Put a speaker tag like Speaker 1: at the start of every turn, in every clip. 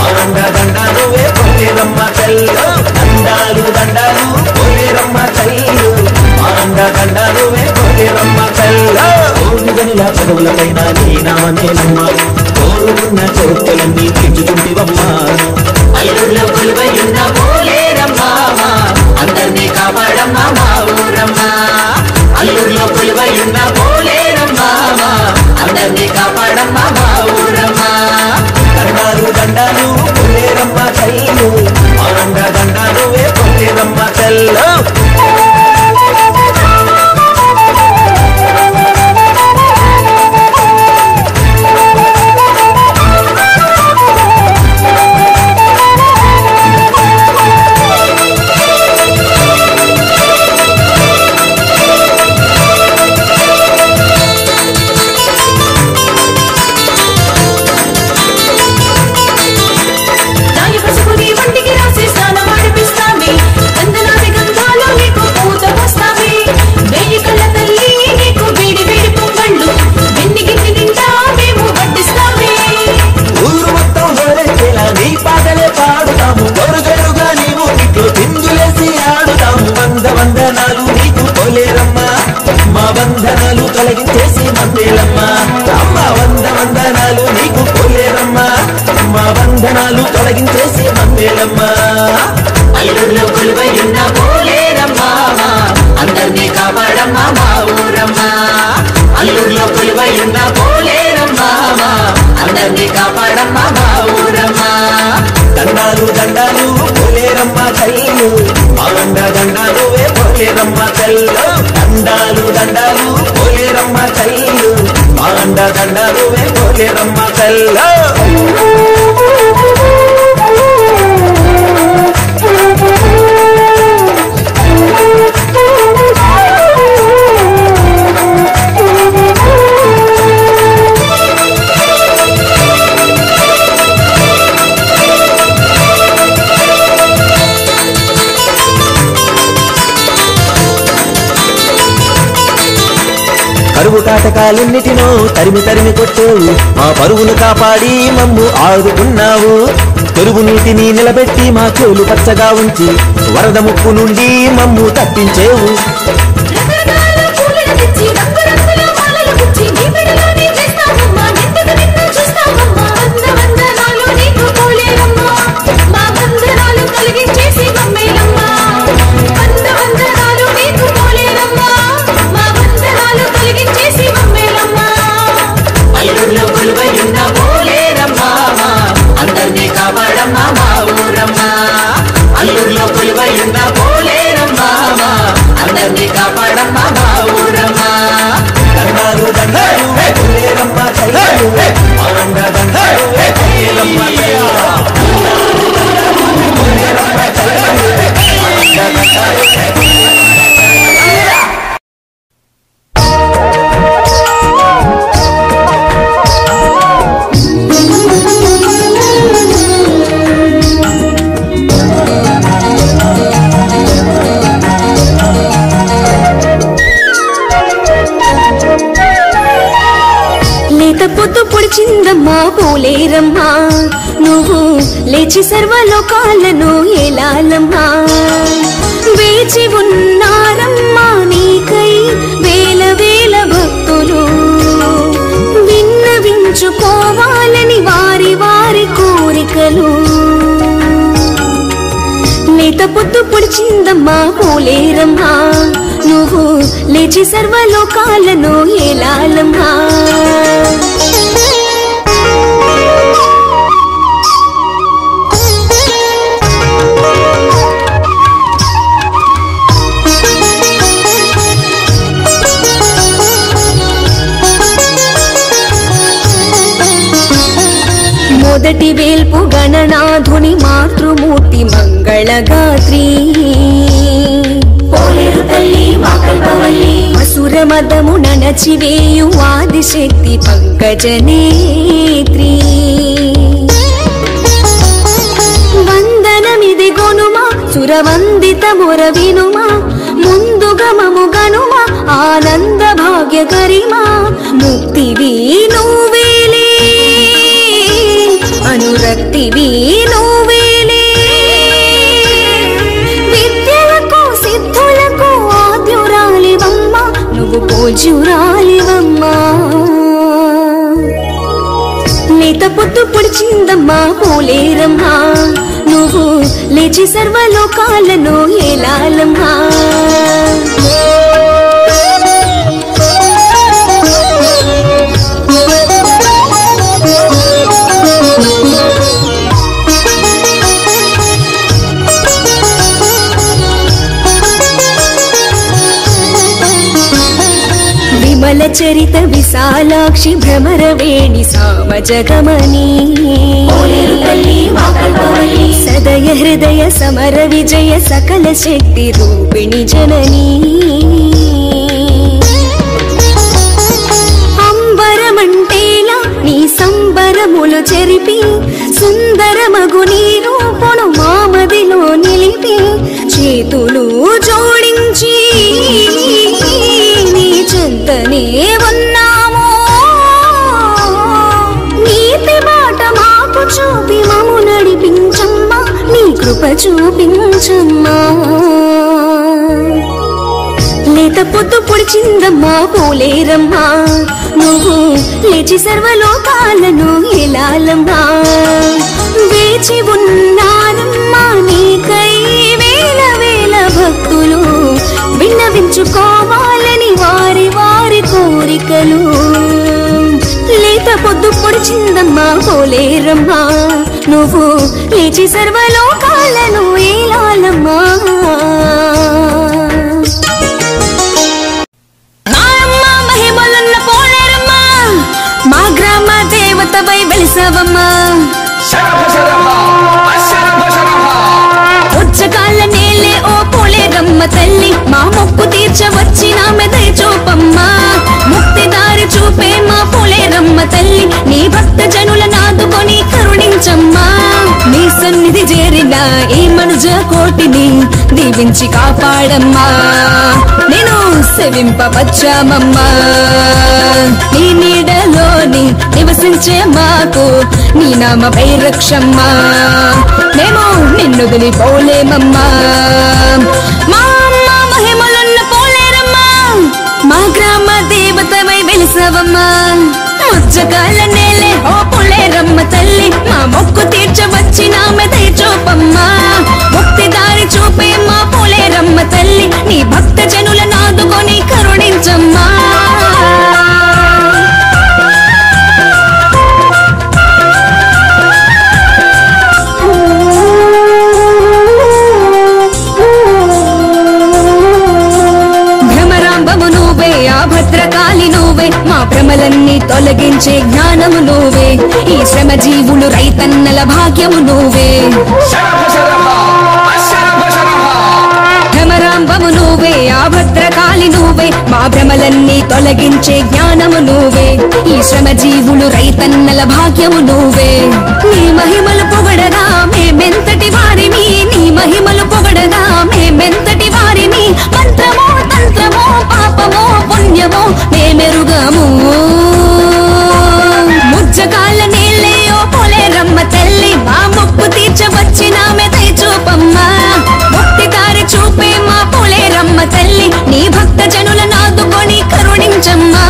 Speaker 1: ఆనంద దండాలువే పోలేరమ్మ తల్లు దండాలు దండాలు పోలేరమ్మ తల్లు ఆనంద దండాలువే పోలేరమ్మ తల్లు కోటి గనుల పదవులపైన నీ నామమేనమ్మా కోరుకున్న కోర్కెలన్నీ తీర్చుకుంటివమ్మా
Speaker 2: అల్లూరులో కొలువై ఉన్న పోలేరమ్మ అందరినీ కాపాడమ్మ మా ఊరమ్మ అల్లూరులో కొలువై ఉన్న పోలేరమ్మ అందరినీ కాపాడమ్మ మా ఊరమ్మ
Speaker 1: దండాలు దండాలు పోలేరమ్మ తల్లు ఆనంద దండాలువే పోలేరమ్మ తల్లు వందనాలు నీకు పోలేరమ్మా మా బంధనాలు తొలగించేసి మమ్మేలమ్మా అమ్మ వందనాలు నీకు పోలేరమ్మా మా బంధనాలు తొలగించేసి మమ్మేలమ్మా
Speaker 2: అల్లూరులో కొలువై ఉన్న పోలేరమ్మ అందరినీ కాపాడమ్మ మా ఊరమ్మ అల్లూరులో కొలువై ఉన్న పోలేరమ్మ అందరినీ కాపాడమ్మ మా ఊరమ్మ
Speaker 1: దండాలు దండాలు పోలేరమ్మ తల్లు ఆనంద దండాలువే పోలేరమ్మ తల్లు దండాలు దండాలు పోలేరమ్మ తల్లు ఆనంద దండాలువే పోలేరమ్మ తల్లు కరువు కాటకాలెన్నిటినో తరిమి తరిమి కొట్టు మా పరువును కాపాడి మమ్ము ఆదుకున్నావు చెరువు నీటిని నిలబెట్టి మా చెవులు పచ్చగా ఉంచి వరద ముప్పు నుండి మమ్ము తప్పించేవు
Speaker 2: అల్లూరులో కొలువై ఉన్న పోలేరమ్మ అందరినీ కాపాడమ్మ మా ఊరమ్మ అల్లూరులో కొలువై ఉన్న పోలేరమ్మ అందరినీ కాపాడమ్మ మా ఊరమ్మ
Speaker 1: దండాలు దండాలు పోలేరమ్మ తల్లు ఆనంద దండాలు పోలేరమ్మ
Speaker 3: పొద్దు పొడిచిందమ్మా పోలేరమ్మా నువ్వు లేచి సర్వలోకాలను ఏలాలమ్మా వేచి ఉన్నారమ్మా నీకై వేల వేల భక్తులు విన్నవించుకోవాలని వారి వారి కోరికలు లేత పొద్దు పొడిచిందమ్మా పోలేరమ్మా నువ్వు లేచి సర్వలోకాలను ఏలాలమ్మా మొదటి వేల్పు గణనాథుని మాతృమూర్తి మంగళగాత్రి పోలేరు తల్లి మా కల్పవల్లి అసుర మదము ననచివేయు ఆదిశక్తి పంకజనేత్రి వందనమిది గొనుమా సురవందిత మొర వినుమా ముందుగా మము గనుమా ఆనంద భాగ్య గరిమా ముక్తివి నువ్వేలే అనుర శక్తివి నువ్వేలే విద్యలకు సిద్ధులకు ఆద్యురాలివమ్మా నువ్వు పూజ్యురాలివమ్మా లేత పొద్దు పొడిచిందమ్మా పోలేరమ్మా నువ్వు లేచి సర్వలోకాలను ఏలాలమ్మా విమల చరిత విశాలాక్షి భ్రమరవేణి సామజగమని సదయ హృదయ సమర విజయ సకల శక్తి రూపిణి జననీ అంబరమంటేలా నీ సంబరములు చెరిపి సుందరమగు నీ రూపును మామదిలో నిలిపి చేతులు జోడించి నీ చెంతనే ఉన్నాము నీతి మాట మాకు చూపి మము నడిపించమ్మా నీ కృప చూపించమ్మా లేత పొద్దు పొడిచిందమ్మా పోలేరమ్మా నువ్వు లేచి సర్వలోకాలను ఎలాలమ్మా వేచి ఉన్నారమ్మా నీకై వేల వేల భక్తులు విన్నవించుకోవాలని వారి వారి కోరికలు లేత పొద్దు పొడిచిందమ్మా పోలేరమ్మా నువ్వు లేచి సర్వలోకాలను ఏలాలమ్మా మహిమలున్న పోలేరమ్మా మా గ్రామ దేవతవై వెలిసావమ్మా ఉచ్చకాల నేలే ఓ పోలేరమ్మ తల్లి మా మొక్కు తీర్చవచ్చినామె దయచూపమ్మా ముక్తి దారి చూపే మా పోలేరమ్మ తల్లి నీ భక్త జనుల నాదుకొని కరుణించమ్మా నీ సన్నిధి చేరిన ఈ మనుజ కోటిని దీవించి కాపాడమ్మా నేను సేవింపవచ్చామమ్మా నీ నీడలోని నివసించే మాకు నీ నామపై రక్షమ్మా మేము నిన్ను పోలేమమ్మా మా అమ్మ మహిమలున్న పోలేరమ్మా మా గ్రామ దేవతవై వెలిసావమ్మా ముచ్చకాల నేలే ఓ పోలేరమ్మ తల్లి మా మొక్కు తీర్చవచ్చినామె దయచూపమ్మా ముక్తి దారి చూపే మా పోలేరమ్మ తల్లి నీ భక్త జనుల నాదుకొని కరుణించమ్మా భద్రకాళి నువ్వే మా భ్రమలన్నీ తొలగించే జ్ఞానము నువ్వే ఈ శ్రమ జీవులు రైతన్నల భాగ్యము నువ్వే భ్రమరాంబము నువ్వే ఆ భద్రకాళి నువ్వే మా భ్రమలన్నీ తొలగించే జ్ఞానము నువ్వే ఈ శ్రమ జీవులు రైతన్నల భాగ్యము నువ్వే నీ మహిమలు పొగడగా మేమెంతటి వారిని నీ మహిమలు పొగడగా మేమెంతటి వారిని మంత్రమో తంత్రమో పాపమో పుణ్యమో మేమెరుగము ముచ్చకాల నేలే ఓ పోలేరమ్మ తల్లి మా మొక్కు తీర్చవచ్చినామె దయచూపమ్మా ముక్తి దారి చూపే మా పోలేరమ్మ తల్లి నీ భక్త జనుల నాదుకొని కరుణించమ్మా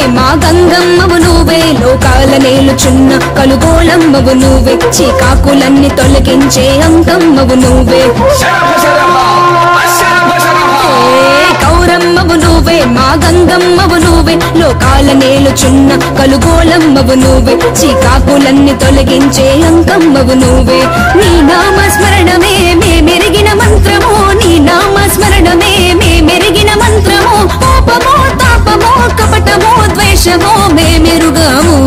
Speaker 3: మా గంగమ్మవు నువ్వే లోకాల నేలుచున్న కలుగోళమ్మవు నువ్వే చీకాకులన్నీ తొలగించే అంకమ్మవు నువ్వే గౌరమ్మవు నువ్వే మా గంగమ్మవు నువ్వే లోకాల నేలుచున్న కలుగోళమ్మవు నువ్వే చీకాకులన్నీ తొలగించే అంకమ్మవు నువ్వే నీ నామ స్మరణమే మేమెరిగిన మంత్రము నీ నామ స్మరణమే మేమెరిగిన మంత్రము కోపమో తాపమో కపటమో ద్వేషమో మేమెరుగము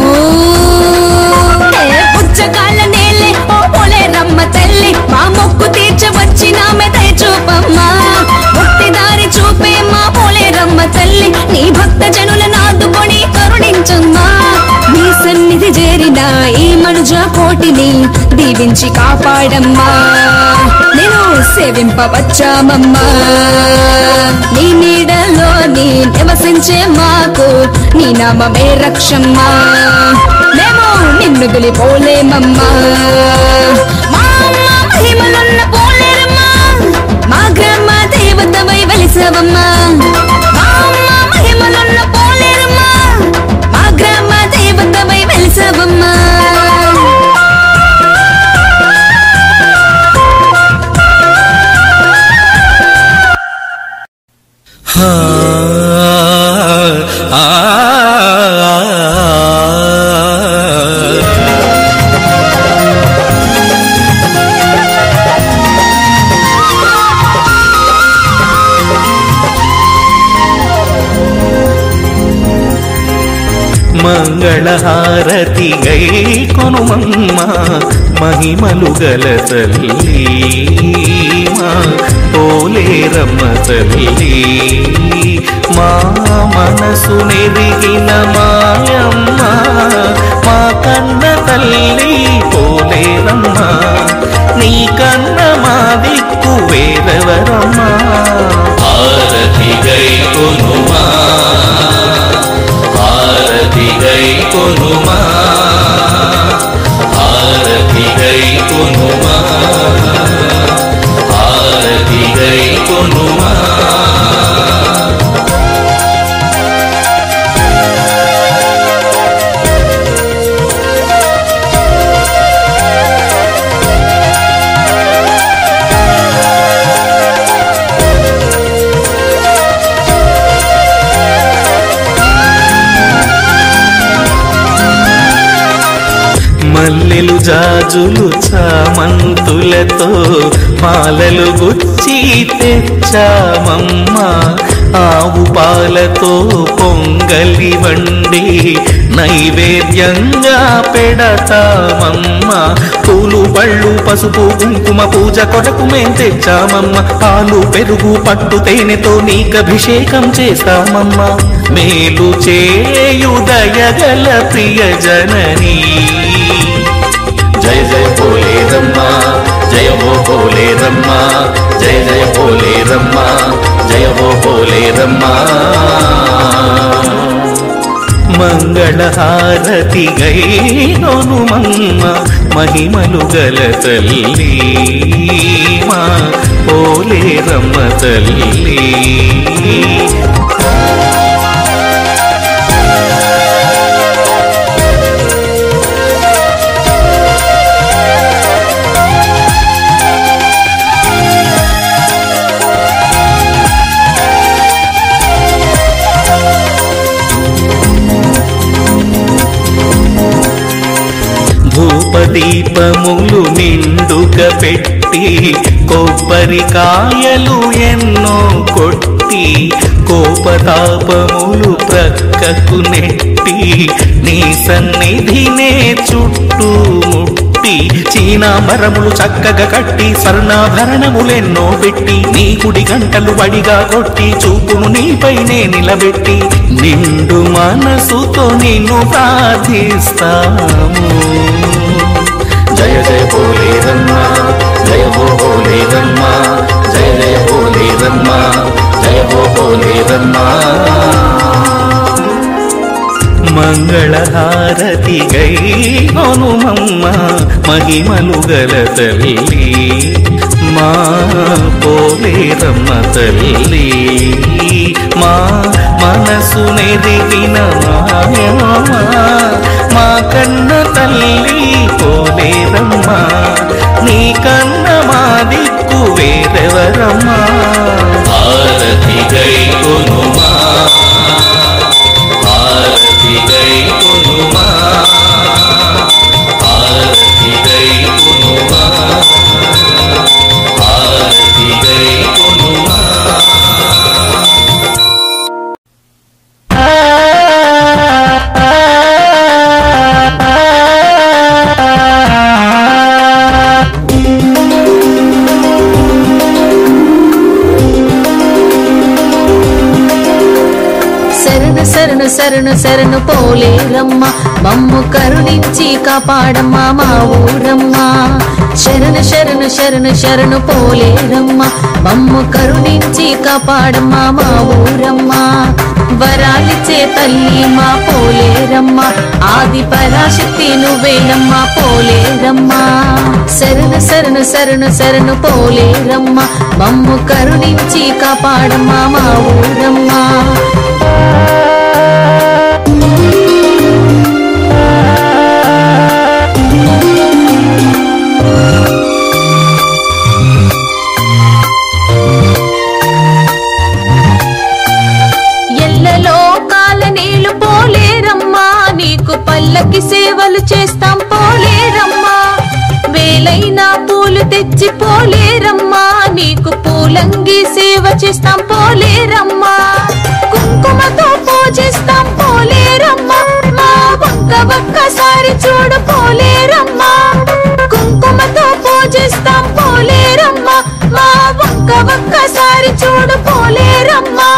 Speaker 3: పుచ్చకాల నేలే ఓ పోలేరమ్మ తల్లి మా మొక్కు తీర్చవచ్చినామె దయచూపమ్మా ముక్తి దారి చూపే మా పోలేరమ్మ తల్లి నీ భక్త జనుల నాదుకొని కరుణించమ్మా నీ సన్నిధి చేరిన ఈ మనుజ కోటిని దీవి దీవించి కాపాడమ్మా నేను సేవింపవచ్చామమ్మా నీ నీడలో నీ నివసించే మాకు నీ నామమే రక్షమ్మా మేము నిన్ను గెలిపోలేమమ్మా మా అమ్మ మహిమలున్న పోలేరమ్మా మా గ్రామ దేవతవై వెలిసావమ్మా మా అమ్మ మహిమలున్న పోలేరమ్మా మా గ్రామ దేవతవై వెలిసావమ్మా
Speaker 4: మంగళహారతి గై కొనుమమ్మ మహిమలు గల తల్లి మా పోలేరమ్మ తల్లి మా మనసు నెరిగిన మాయమ్మ మా కన్న తల్లి పోలేరమ్మ నీ కన్న మా దిక్కు వేరెవరమ్మా హారతి గై కొనుమా హారతి గై కొనుమా హారతి గై కొనుమా హారతి గై కొనుమా మల్లెలు జాజులు చామంతులతో పాలలు గుచ్చి తెచ్చామమ్మా ఆవు పాలతో పొంగలి వండి నైవేద్యంగా పెడతామమ్మా పూలు పళ్ళు పసుపు కుంకుమ పూజ కొరకు మేం తెచ్చామమ్మ పాలు పెరుగు పట్టు తేనెతో నీకభిషేకం చేస్తామమ్మా మేలు చేయుదయగల ప్రియ జననీ జయ జయ పోలేరమ్మా జయ హో పోలేరమ్మా జయ జయ పోలేరమ్మా జయ హో పోలేరమ్మా మంగళహారతి గై హనుమమ్మ మహిమలు గల తల్లి మా పోలేరమ్మ తల్లి ధూపదీపములు నిండుగా పెట్టి కొబ్బరికాయలు ఎన్నో కొట్టి కోపతాపములు ప్రక్కకు నెట్టి నీ సన్నిధినే చుట్టూ ముట్టి చీనాభరములు చక్కగా కట్టి స్వర్ణాభరణములెన్నో పెట్టి నీ కుడి గంటలు వడిగా కొట్టి చూపును నీపైనే నిలబెట్టి నిండు మనసుతో నిన్ను ప్రార్థిస్తాము జయ జయ పోలేరమ్మా జయ హో పోలేరమ్మా జయ జయ పోలేరమ్మా జయ హో పోలేరమ్మా మంగళహారతి గై హనుమమ్మ మహిమలు గల తల్లి మా పోలేరమ్మ తల్లి మా మనసు నెరిగిన మాయమ్మ మా కన్న తల్లి పోలేరమ్మా నీ కన్న మా దిక్కు వేరెవరమ్మా హారతి గై కొనుమా హారతి గై కొనుమా హారతి గై కొనుమా హారతి గై కొనుమా
Speaker 5: శరణు శరణు శరణు పోలేరమ్మ మమ్ము కరుణించి కాపాడమ్మా మా ఊరమ్మ శరణు శరణు శరణు శరణు పోలేరమ్మ మమ్ము కరుణించి కాపాడమ్మా మా ఊరమ్మ వరాలిచ్చే తల్లి మా పోలేరమ్మ ఆది పరాశక్తి నువ్వేనమ్మా పోలేరమ్మ శరణు శరణు శరణు శరణు పోలేరమ్మ మమ్ము కరుణించి కాపాడమ్మా మా ఊరమ్మ పల్లకి సేవలు చేస్తాం పోలేరమ్మా వేలైనా పూలు తెచ్చి పోలేరమ్మా నీకు పూలంగి సేవ చేస్తాం పోలేరమ్మా కుంకుమతో పూజిస్తాం పోలేరమ్మా మా ఒక్కసారి చూడు పోలేరమ్మా కుంకుమతో పూజిస్తాం పోలేరమ్మా మా ఒక్కసారి చూడు పోలేరమ్మా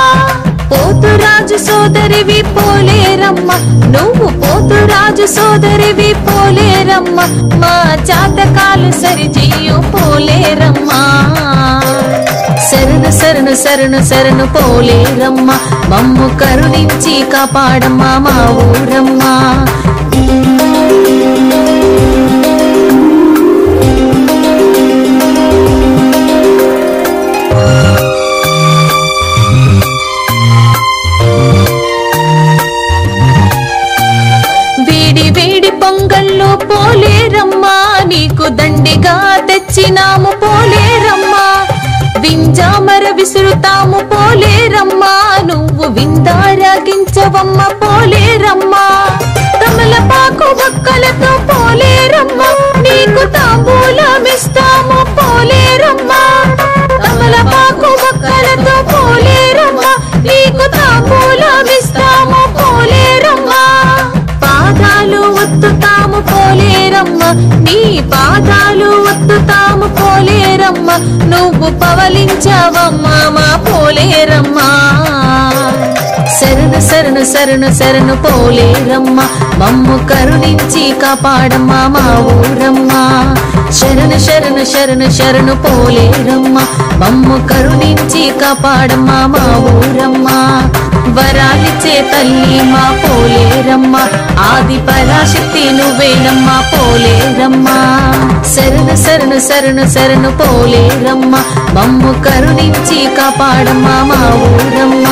Speaker 5: పోతురాజు సోదరివి పోలేరమ్మ నువ్వు పోతురాజు సోదరివి పోలేరమ్మ మా జాతకాలు సరిచేయు పోలేరమ్మ శరణు శరణు శరణు శరణు పోలేరమ్మ మమ్ము కరుణించి కాపాడమ్మా మా ఊరమ్మ పొంగల్లో పోలేరమ్మా నీకు దండిగా తెచ్చినాము పోలేరమ్మా వింజామర విసురుతాము పోలేరమ్మా నువ్వు విందారాగించవమ్మ పోలేరమ్మా తమలపాకు బొక్కలతో పోలేరమ్మా నీకు తాంబూలమిస్తాము పోలేరమ్మా తమలపాకు బొక్కలతో పోలేరమ్మా నీకు తాంబూలమిస్తాము పోలేరమ్మా పాదాలు ఒత్తుతాము పోలేరమ్మ నీ పాదాలు ఒత్తుతాము పోలేరమ్మ నువ్వు పవలించావమ్మా మా పోలేరమ్మ శరణు శరణు శరణు శరణు పోలేరమ్మ మమ్ము కరుణించి కాపాడమ్మా మా ఊరమ్మ శరణు శరణు శరణు శరణు పోలేరమ్మ మమ్ము కరుణించి కాపాడమ్మా మా ఊరమ్మ వరాలిచ్చే తల్లి మా పోలేరమ్మ ఆది పరాశక్తి నువ్వేనమ్మా పోలేరమ్మ శరణు శరణు శరణు శరణు పోలేరమ్మ మమ్ము కరుణించి కాపాడమ్మా మా ఊరమ్మ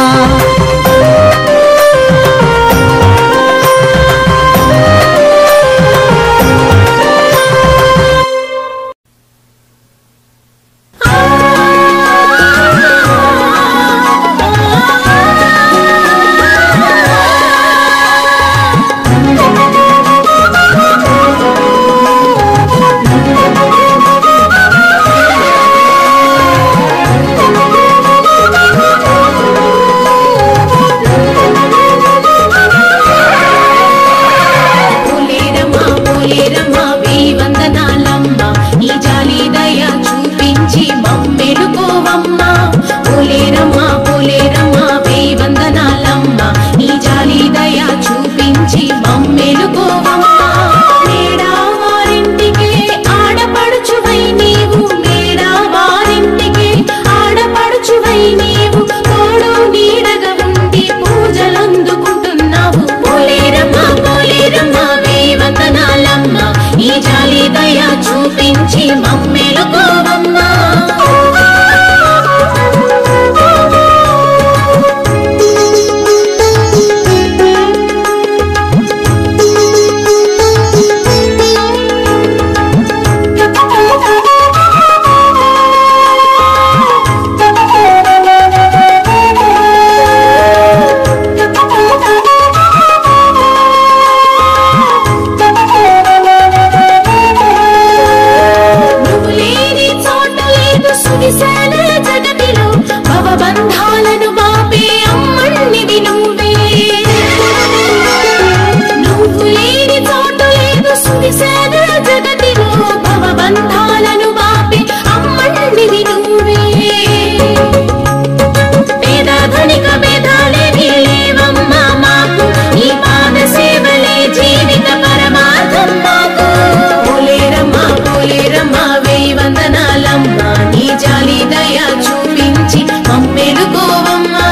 Speaker 5: వందనాలమ్మ నీ జాలి దయ చూపించి మమ్మెలుకోవమ్మా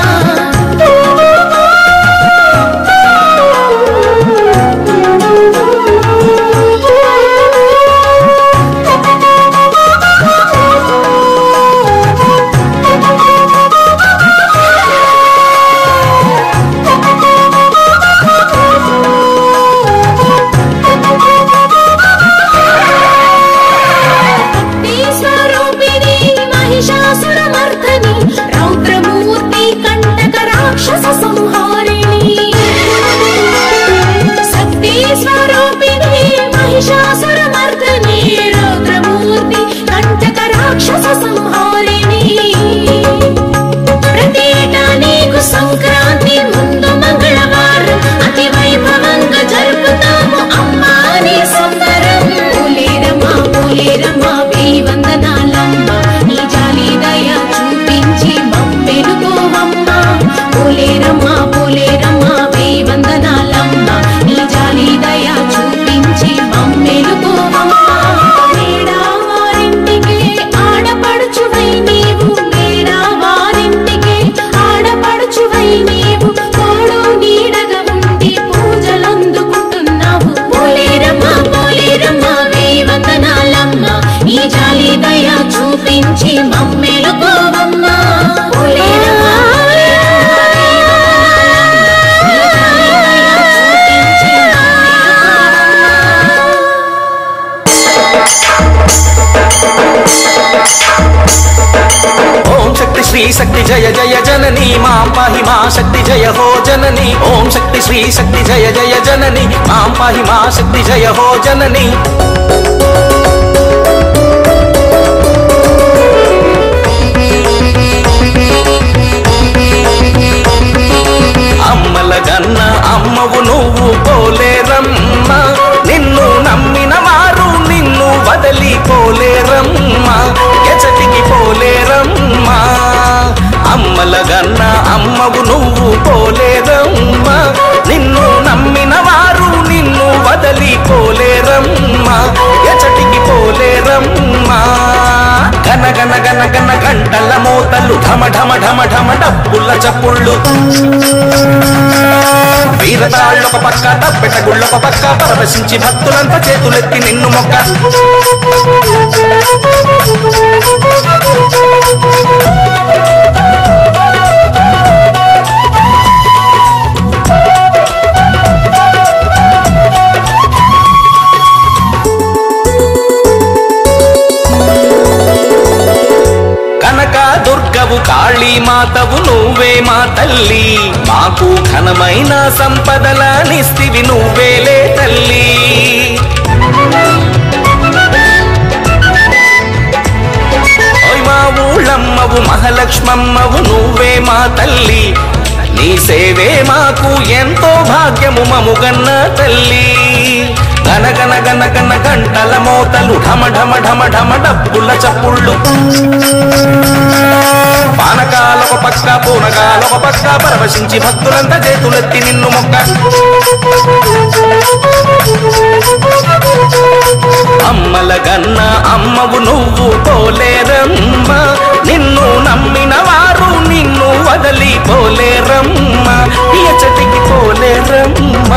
Speaker 5: సంక్రాంతి ముందు మంగళవారం అతి వైభవంగా జరుపుతాము అమ్మా నీ సంబరం పోలేరమ్మా పోలేరమ్మా వెయ్యి వందనాలమ్మ నీ జాలి దయ చూపించి మమ్మెలుకోవమ్మా పోలేరమ్మా పోలేరమ్మా వెయ్యి వందనాలమ్మ నీ జాలి దయ చూపించి మమ్మెలుకోవమ్మా మేడా వారింటికి ఆడపడుచువై నీవు మేడా వారింటికి ఆడపడుచువై నీవు తోడు నీడగా ఉండి పూజలందుకుంటున్నావు పోలేరమ్మా పోలేరమ్మా వెయ్యి వందనాలమ్మ నీ జాలి దయ చూపించి మమ్మెలుకోవమ్మా పోలేరమ్మా
Speaker 1: ఓం శక్తి శ్రీ శక్తి జయ జయ జనని మాం పాహి మా శక్తి జయ హో జనని ఓం శక్తి శ్రీ శక్తి జయ జయ జనని మాం పాహి మా శక్తి జయ హో జనని అమ్మల గన్న అమ్మవు నువ్వు పోలేరమ్మ నిన్ను నమ్మిన వారు నిన్ను వదలి పోలేరమ్మ ఎచటికి పోలేరమ్మ అమ్మల గన్న అమ్మవు నువ్వు పోలేరమ్మ నిన్ను నమ్మిన వారు నిన్ను వదలి పోలేరమ్మ ఎచటికి పోలేరమ్మ గన గన గన గన గంటల మోతలు ఢమ ఢమ ఢమ ఢమ డప్పుల చప్పుళ్ళు వీరతాళ్ళొక పక్క తప్పెట గుళ్ళొక పక్క పరవశించి భక్తులంతా చేతులెత్తి నిన్ను మొక్క దుర్గవు కాళీ మాతవు నువ్వే మా తల్లి మాకు ఘనమైన సంపదలనిస్తివి నువ్వేలే తల్లి ఓయ్ మా ఊళ్ళమ్మవు మహాలక్ష్మమ్మవు నువ్వే మా తల్లి నీ సేవే మాకు ఎంతో భాగ్యము మముగన్న తల్లి గన గన గన గన గంటల మోతలు ఢమ ఢమ ఢమ ఢమ డప్పుల చప్పుళ్ళు పానకాలొక పక్క పూనకాలొక పక్క పరవశించి భక్తులంతా చేతులెత్తి నిన్ను మొక్క అమ్మల గన్న అమ్మవు నువ్వు పోలేరమ్మ నిన్ను నమ్మిన వారు నిన్ను వదలి పోలేరమ్మ ఎచటికి పోలేరమ్మ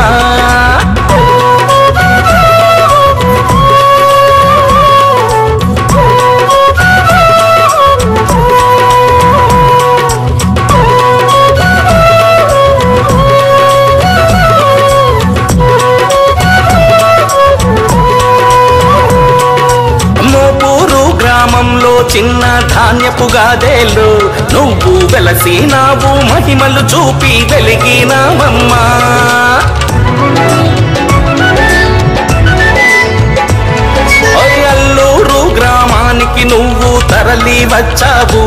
Speaker 1: చిన్న ధాన్యపు గాదేలు నువ్వు వెలసినావు మహిమలు చూపి వెలిగినావమ్మా అల్లూరు గ్రామానికి నువ్వు తరలి వచ్చావు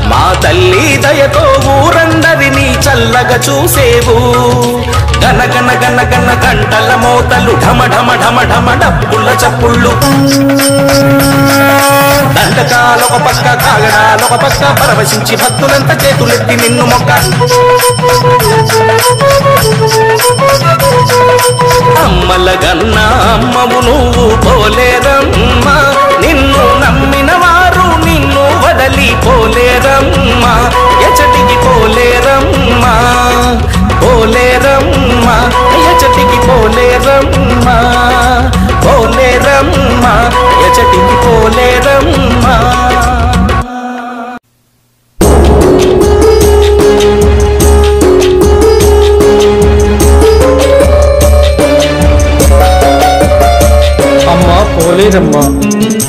Speaker 1: మా తల్లి దయతో ఊరందరినీ చల్లగా చూసేవు గన గన గన గన గంటల మోతలు ఢమ ఢమ ఢమ ఢమ డప్పుల చప్పుళ్ళు దండకాలొక పక్క కాగడాలొక పక్క పరవశించి భక్తులంతా చేతులెత్తి నిన్ను మొక్క అమ్మల గన్న అమ్మవు నువ్వు పోలేరమ్మ నిన్ను నమ్మిన వారు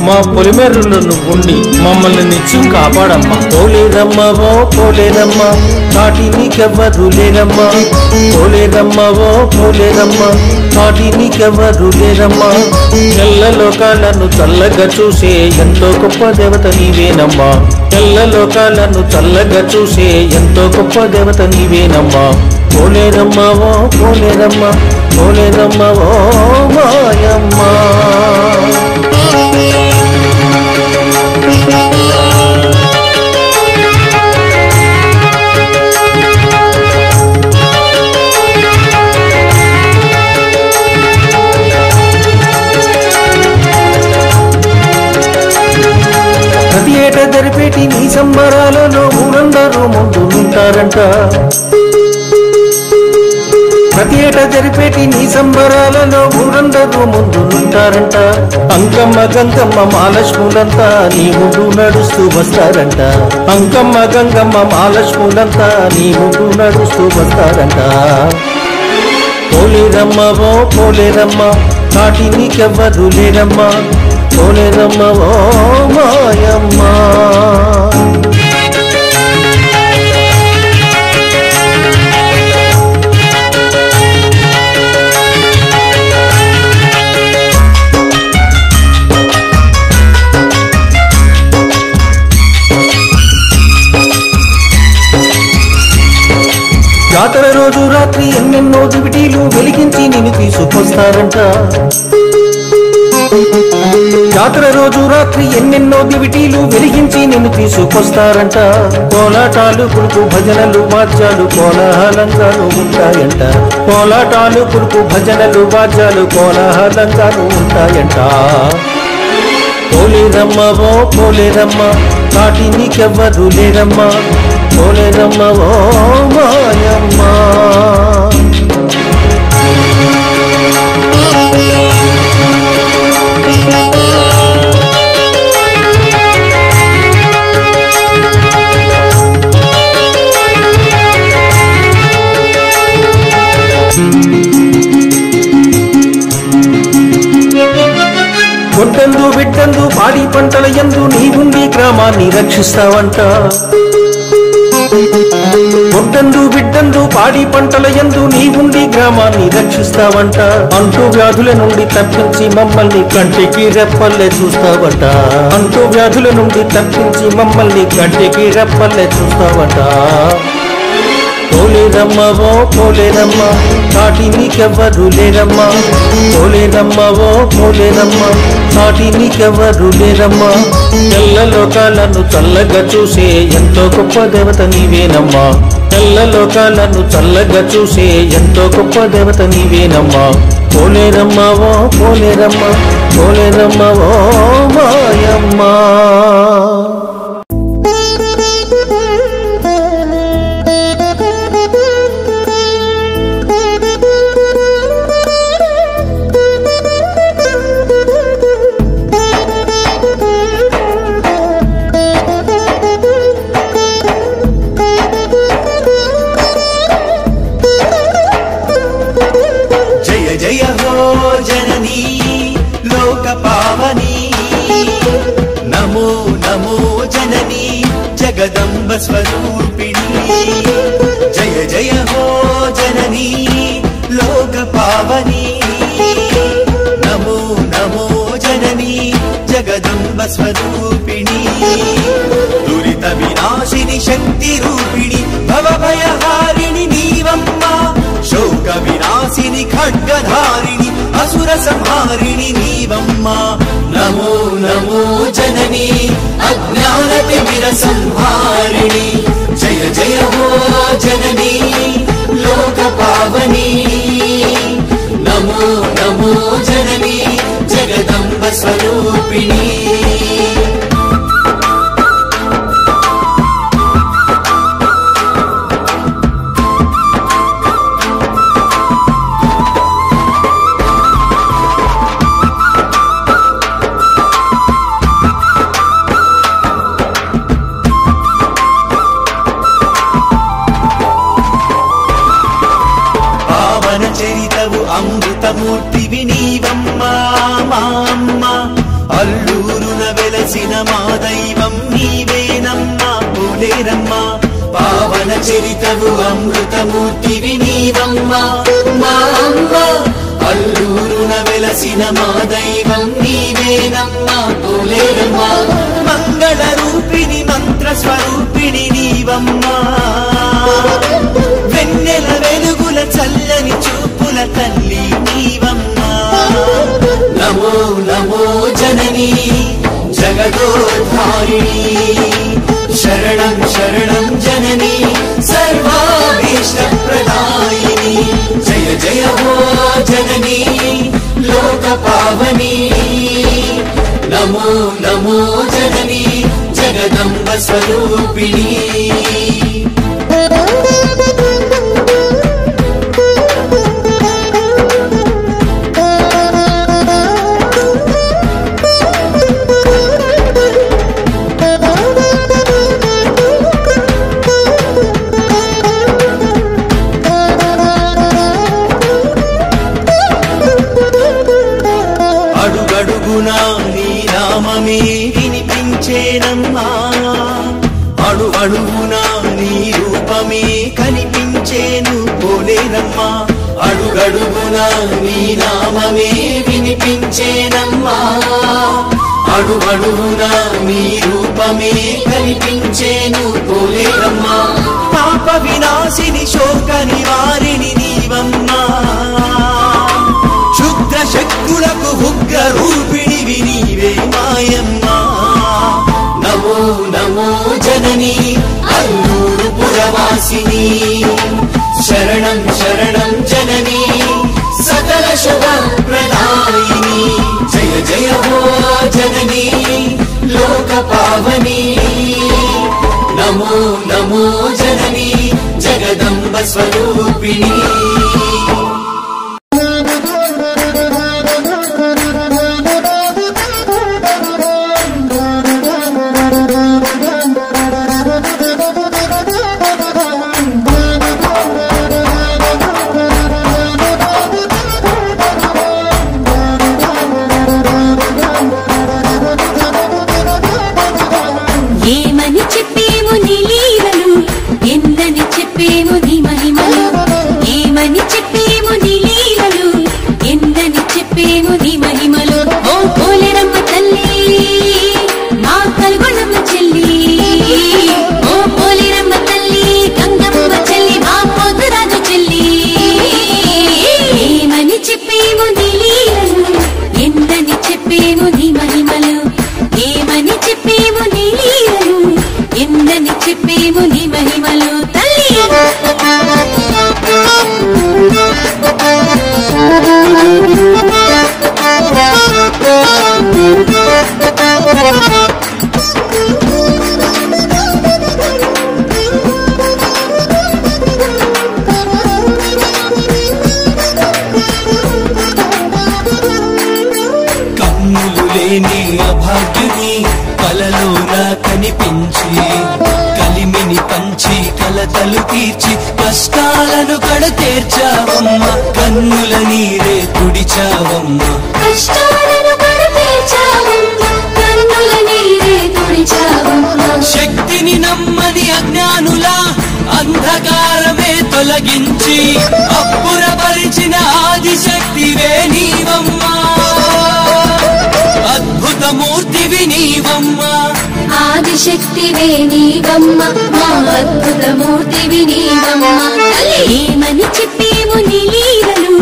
Speaker 6: మా పొలిమేరులను ఉండి మమ్మల్ని నిత్యం కాపాడమ్మా.
Speaker 1: పోలేరమ్మ ఓ పోలేరమ్మ కాటి నీకెవ్వరు లేరమ్మ. పోలేరమ్మ ఓ పోలేరమ్మ కాటి నీకెవ్వరు లేరమ్మ. ఎల్ల లోకాలను చల్లగా చూసే ఎంతో గొప్ప దేవత నీవేనమ్మా. ఎల్ల లోకాలను చల్లగా చూసే ఎంతో గొప్ప దేవత నీవేనమ్మా. పోలేరమ్మ ఓ పోలేరమ్మ పోలేరమ్మ ఓ మాయమ్మ. ప్రతి ఏటా జరిపేటి నీ సంబరాలలో ఊరందరూ ముందు ఉంటారంట. ప్రతి ఏటా జరిపేటి నీ సంబరాలలో ఊరందరూ ముందు ఉంటారంట. అంకమ్మ గంగమ్మ మహాలక్ష్ములంతా నీ ముందు నడుస్తూ వస్తారంట. అంకమ్మ గంగమ్మ మహాలక్ష్ములంతా నీ ముందు నడుస్తూ వస్తారంట. పోలేరమ్మ ఓ పోలేరమ్మ కాటి నీకెవ్వరు లేరమ్మ. పోలేరమ్మ ఓ మాయమ్మ. జాతర రోజు రాత్రి ఎన్నెన్నో దివిటీలు వెలిగించి నిన్ను తీసుకొస్తారంట. జాతర రోజు రాత్రి ఎన్నెన్నో దివిటీలు వెలిగించి నిన్ను తీసుకొస్తారంట. కోలాటాలు కుడుకు భజనలు వాద్యాలు కోలాహలంగాను ఉంటాయంట. కోలాటాలు కుడుకు భజనలు వాద్యాలు కోలాహలంగాను ఉంటాయంట. పోలేరమ్మ ఓ పోలేరమ్మ కాటి నీకెవ్వరు లేరమ్మ. పోలేరమ్మ ఓ మాయమ్మ. కొట్టందు బిడ్డందు పాడి పంటల యందు నీవుండి గ్రామాన్ని రక్షిస్తావంట. కొట్టందు బిడ్డందు పాడి పంటల యందు నీవుండి గ్రామాన్ని రక్షిస్తావంట. అంటూ వ్యాధుల నుండి తప్పించి మమ్మల్ని కంటికి రెప్పల్లే చూస్తావంట. అంటూ వ్యాధుల నుండి తప్పించి మమ్మల్ని కంటికి రెప్పల్లే చూస్తావంట. పోలేరమ్మ ఓ పోలేరమ్మ కాటి నీకెవ్వరు లేరమ్మ. పోలేరమ్మ ఓ పోలేరమ్మ కాటి నీకెవ్వరు లేరమ్మ. ఎల్ల లోకాలను చల్లగా చూసే ఎంతో గొప్ప దేవత నీవేనమ్మా. ఎల్ల లోకాలను చల్లగా చూసే ఎంతో గొప్ప దేవత నీవేనమ్మా. పోలేరమ్మ ఓ పోలేరమ్మ పోలేరమ్మ ఓ మాయమ్మ.
Speaker 2: జయ హో జననీ లోక పావని నమో నమో జననీ జగదంబ స్వరూపిణి. జయ జయ హో జననీ లోక పావని నమో నమో జననీ జగదంబ స్వరూపిణి. దురిత వినాశిని శక్తి రూపిణి భవభయహారిణి నీవమ్మ. శోక వినాశిని ఖడ్గధారిణి అసుర సంహారిణి నీవమ్మ. నమో నమో జననీ అజ్ఞాన తిమిర సంహారిణి. జయ జయ హో జననీ లోక పావని నమో నమో జననీ జగదంబ స్వరూపిణి. దైవం నీవేనమ్మా పోలేరమ్మా పావన చరితవు అమృతమూర్తివి నీవమ్మా మా అమ్మ అల్లూరున వెలసిన మా దైవం నీవేనమ్మా పోలేరమ్మా మంగళ రూపిణి మంత్ర స్వరూపిణి నీవమ్మా వెన్నెల వెలుగుల చల్లని చూపుల తల్లి నీవమ్మా నమో నమో జననీ జగదోద్ధారిణి శరణం శరణం జననీ సర్వాభీష్టప్రదాయిని జయ జయ హో జననీ లోక పావని నమో నమో జననీ జగదంబ స్వరూపిణి అడుగడుగునా నీ నామమే వినిపించేనమ్మా అడు అడుగునా నీ రూపమే కనిపించేను పోలేనమ్మా అడుగడుగునా నీ నామమే వినిపించేనమ్మా అడు అడుగునా నీ రూపమే కనిపించేను పోలేనమ్మా పాప వినాశిని శోక నివారిణి నీవమ్మా క్షుద్ర శక్తులకు ఉగ్ర రూపిణివి నీవే మాయమ్మా నమో నమో జననీ అల్లూరు పురవాసిని శరణం శరణం జననీ సకల శుభ ప్రదాయిని జయ జయ హో జననీ లోక పావని నమో నమో జననీ జగదంబ స్వరూపిణి
Speaker 3: ఏమని చెప్పేము నీ లీలలు ఎందని చెప్పేము నీ మహిమలు ఏమని చెప్పేము నీ లీలలు ఎందని చెప్పేము నీ మహిమలు ఓ పోలేరమ్మ తల్లి మా కల్గొండమ్మ చెల్లి ఓ పోలేరమ్మ తల్లి గంగమ్మ చెల్లి మా పోతురాజు చెల్లి ఏమని చెప్పేము నీ లీలలు ఎందని చెప్పేము నీ మహిమలు ఏమని చెప్పేము నీ లీలలు ఎందని చెప్పేము నీ మహిమలు తల్లి
Speaker 2: కన్నులు లేని అభాగ్యుని కలలోన కనిపించి కలిమిని పంచి కలతలు తీర్చి కష్టాలను కడతీర్చావమ్మ కన్నుల నీరే తుడిచావమ్మ
Speaker 3: కష్టాలను కడతీర్చావమ్మ కన్నుల నీరే తుడిచావమ్మ
Speaker 2: శక్తిని నమ్మని అజ్ఞానుల అంధకారమే తొలగించి అప్పురపరిచిన ఆదిశక్తివే నీవమ్మా అద్భుతమూర్తివి నీవమ్మా
Speaker 3: ఆదిశక్తివే నీవమ్మ మా అద్భుతమూర్తివి నీవమ్మ ఏమని చెప్పేము నీ లీలలు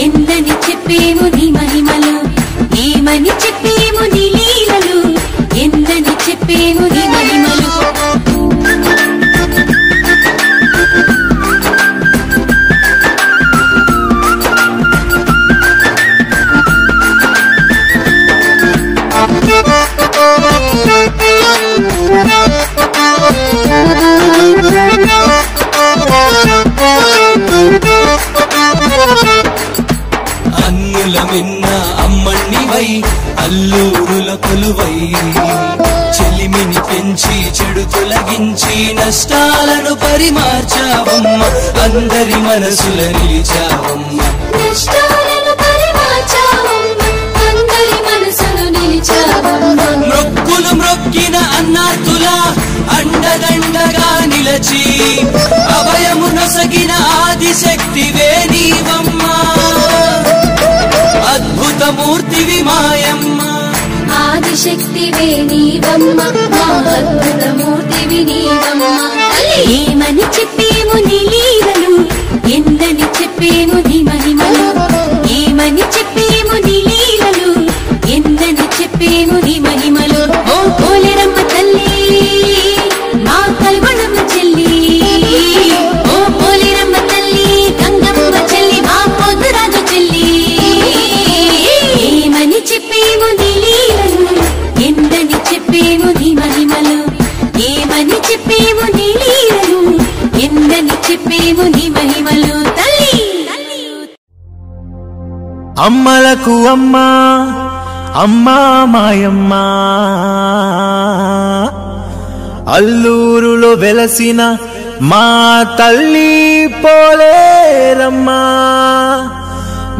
Speaker 3: ఎందని చెప్పేము నీ మహిమలు ఏమని చెప్పేము నీ లీలలు ఎందని చెప్పేము నీ మహిమలు
Speaker 2: అన్నుల మిన్న అమ్మణ్ణివై అల్లూరుల కొలువై చెలిమిని పెంచి చెడు తొలగించి నష్టాలను పరిమార్చావమ్మ అందరి మనసుల నిలిచావమ్మ
Speaker 3: నష్టాలను పరిమార్చావమ్మ అందరి మనసును నిలిచావమ్మ
Speaker 2: మొక్కులు మ్రొక్కిన అండదండగా నిలచి అభయము నొసగిన ఆదిశక్తివే నీవమ్మా అద్భుతమూర్తివి మాయమ్మ
Speaker 3: ఆదిశక్తివే నీవమ్మ మా అద్భుతమూర్తివి నీవమ్మ ఏమని చెప్పేము నీ లీలలు ఎందని చెప్పేము నీ మహిమలు ఏమని చెప్పేము నీ లీలలు ఎందని చెప్పేము నీ మహిమలు ఓ పోలేరమ్మ తల్లి మా కల్గొండమ్మ చెల్లి ఓ పోలేరమ్మ తల్లి గంగమ్మ చెల్లి మా పొద్దురాజు చెల్లి ఏమని చెప్పేము నీ లీలలు ఎందని చెప్పేము నీ మహిమలు ఏమని చెప్పేము నీ లీలలు ఎందని చెప్పేము నీ మహిమలు తల్లి
Speaker 1: అమ్మలకు అమ్మా అమ్మా మాయమ్మ అల్లూరులో వెలసిన మా తల్లి పోలేరమ్మా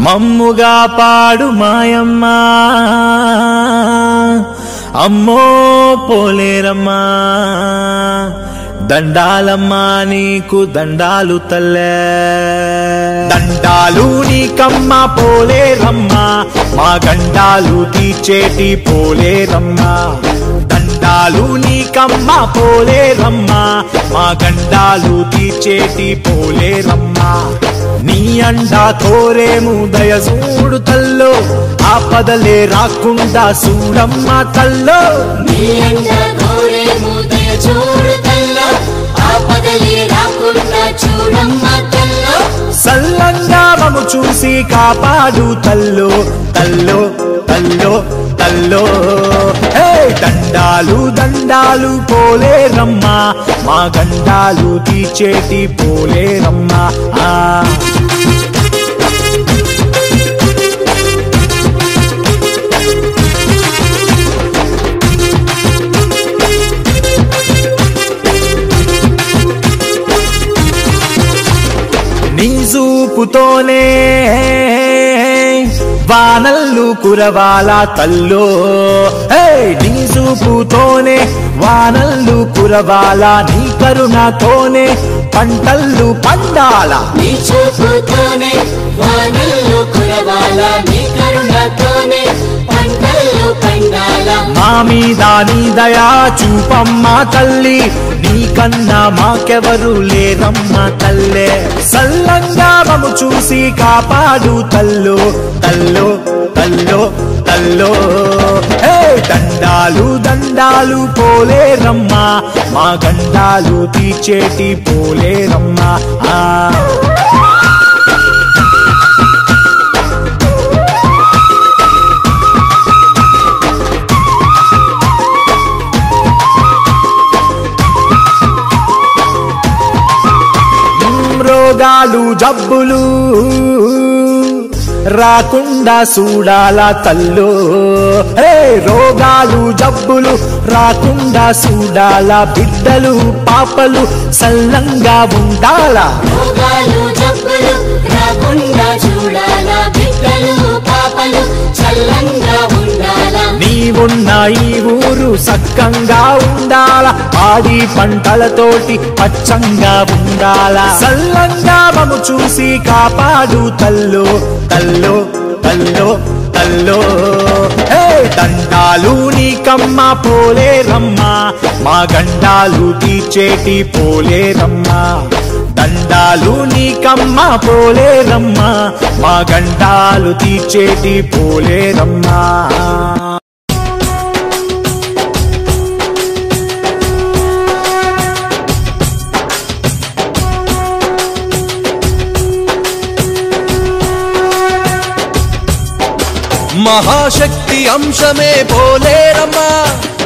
Speaker 1: మమ్ముగా పాడు మాయమ్మ అమ్మో పోలేరమ్మా దండాలమ్మా నీకు దండాలు తల్లే దండాలు నీకమ్మ పోలేరమ్మా మా గండాలు తీర్చేటి పోలేరమ్మా దండాలు నీకమ్మ పోలేరమ్మా మా గండాలు తీర్చేటి పోలేరమ్మా నీ అండా కోరేము దయసూడు తల్లో ఆపదలే రాకుండా చూడమ్మ తల్లో
Speaker 3: నీ అండా కోరేము దయచూడు తల్లో ఆపదలే రాకుండా చూడమ్మ తల్లో
Speaker 1: సల్లంగా మము చూసి కాపాడు తల్లో తల్లో తల్లో తల్లో హే దండాలు దండాలు పోలేరమ్మా మా గండాలు తీర్చేటి పోలేరమ్మా నీ చూపుతోనే వానల్లు కురవాల తల్లో నీ చూపుతోనే వానల్లు కురవాల నీ కరుణతోనే పంటల్లు పండాల
Speaker 3: నీ చూపుతోనే వానల్లు కురవాల నీ కరుణతోనే పంటల్లు పండాల
Speaker 1: మా మీద నీ దయా చూపమ్మ తల్లి నీకన్నా మాకెవరు లేరమ్మ తల్లే సల్లంగా మము చూసి కాపాడు తల్లో తల్లో తల్లో తల్లో హే దండాలు దండాలు పోలేరమ్మా మా గండాలు తీర్చేటి పోలేరమ్మా రోగాలు జబ్బులు రాకుండా చూడాల తల్లో రోగాలు జబ్బులు రాకుండా చూడాల బిడ్డలు పాపలు సల్లంగా ఉండాల
Speaker 3: రోగాలు జబ్బులు రాకుండా చూడాల బిడ్డలు పాపలు చల్లంగా ఉండాల
Speaker 1: నీవున్న ఈ ఊరు సక్కంగా ఉండాల ఆడి పంటలతోటి పచ్చంగా ఉండాల సల్లంగా మము చూసి కాపాడు తల్లో తల్లో తల్లో తల్లో హే దండాలు నీకమ్మ పోలేరమ్మా మా గండాలు తీర్చేటి పోలేరమ్మా దండాలు నీకమ్మ పోలేరమ్మా మా గండాలు తీర్చేటి పోలేరమ్మా
Speaker 2: మహాశక్తి అంశమే పోలేరమ్మా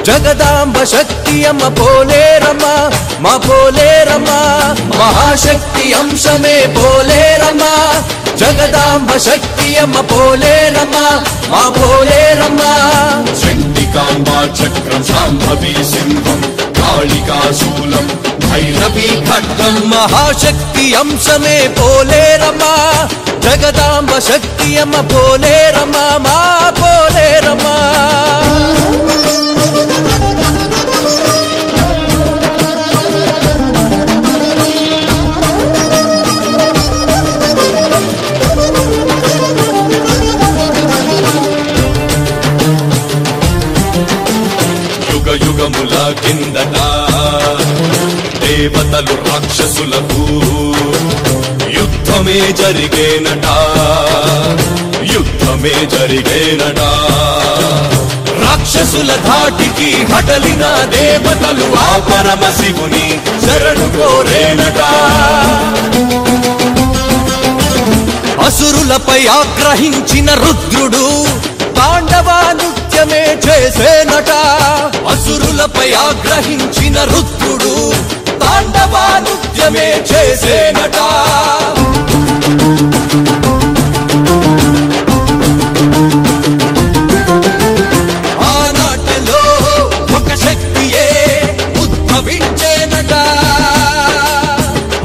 Speaker 2: జగదాంబ శక్తి అమ్మ పోలేరమ్మా మా పోలేరమ్మా మహాశక్తి అంశమే పోలేరమ్మా జగదాంబ శక్తి అమ్మ పోలేరమ్మా మా పోలేరమ్మా
Speaker 7: చండికాంబా చక్రం శాంభవి సింహం కాళికాశూలం భైరవీ ఖడ్గం
Speaker 2: మహాశక్తి అంశమే పోలేరమ్మా జగదాంబ శక్తి అమ్మ పోలేరమ్మా మా పోలేరమ్మా
Speaker 7: జరిగిందట దేవతలు రాక్షసులకు యుద్ధమే జరిగేనట యుద్ధమే జరిగేనట రాక్షసుల ధాటికి హడలిన దేవతలు ఆ పరమశివుని శరణు కోరేనట
Speaker 2: అసురులపై ఆగ్రహించిన రుద్రుడు తాండవ నృత్యమే చేసేనట అసురులపై ఆగ్రహించిన రుద్రుడు తాండవ నృత్యమే చేసేనట ఆనాటిలో ఒక శక్తియే ఉద్భవించేనట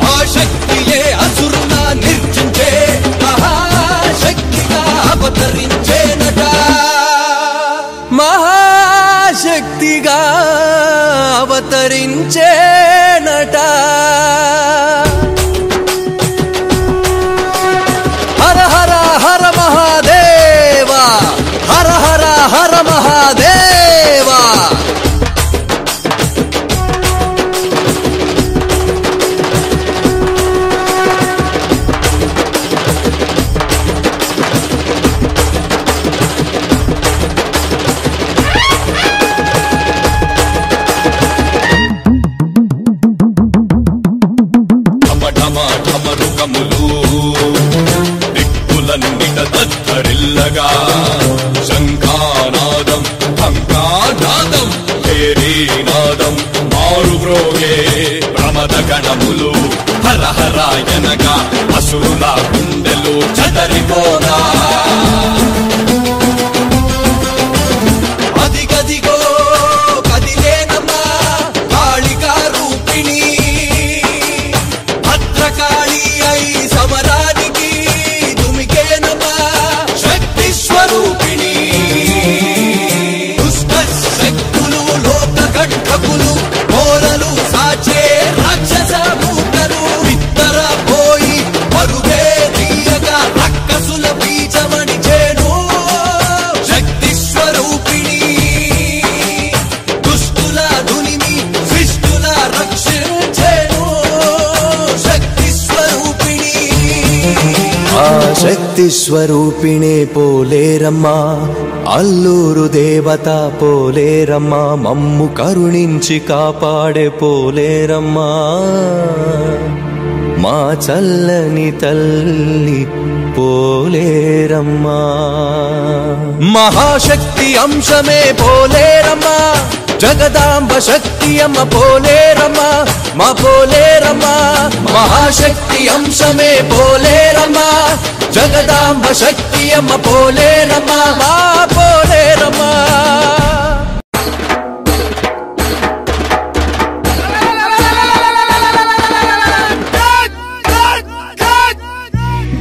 Speaker 2: ఆ శక్తియే అసురుల నిర్జించే మహాశక్తిగా అవతరించేనట మహాశక్తిగా అవతరించేనట హర హర హర మహాదేవ హర హర హర మహాదేవ
Speaker 7: దిక్కులన్నిట దత్తరిల్లగా శంఖానాదం ఢంకానాదం భేరీనాదం మారుబ్రోగే ప్రమద గణములు హర హరాయనగా అసురుల గుండెలు చదరిపోగా అదిగదిగో కదిలేనమ్మా కాళికా రూపిణి భద్రకాళి అయి సమరానికి దుమికేనమ్మా శక్తి స్వరూపిణి దుష్ట శక్తులు లోక కంఠకులు కోరలు సాచే రాక్షస మూకలు ఇద్దర పోయి పరుగే తీయగా రక్కసుల బీజమణి చేను శక్తి స్వరూపిణి దుష్టుల దునిమి శిష్టుల రక్షించేను శక్తి స్వరూపిణి
Speaker 1: ఆ శక్తి స్వరూపిణే పోలేరమ్మా అల్లూరు దేవత పోలేరమ్మా మమ్ము కరుణించి కాపాడే పోలేరమ్మా మా చల్లని తల్లి పోలేరమ్మా
Speaker 2: మహాశక్తి అంశమే పోలేరమ్మా జగదాంబ శక్తి అమ్మ పోలేరమ్మా మా పోలేరమ్మా మహాశక్తి అంశమే పోలేరమ్మా జగదాంబ శక్తి అమ్మ పోలేరమ్మా మా పోలేరమ్మా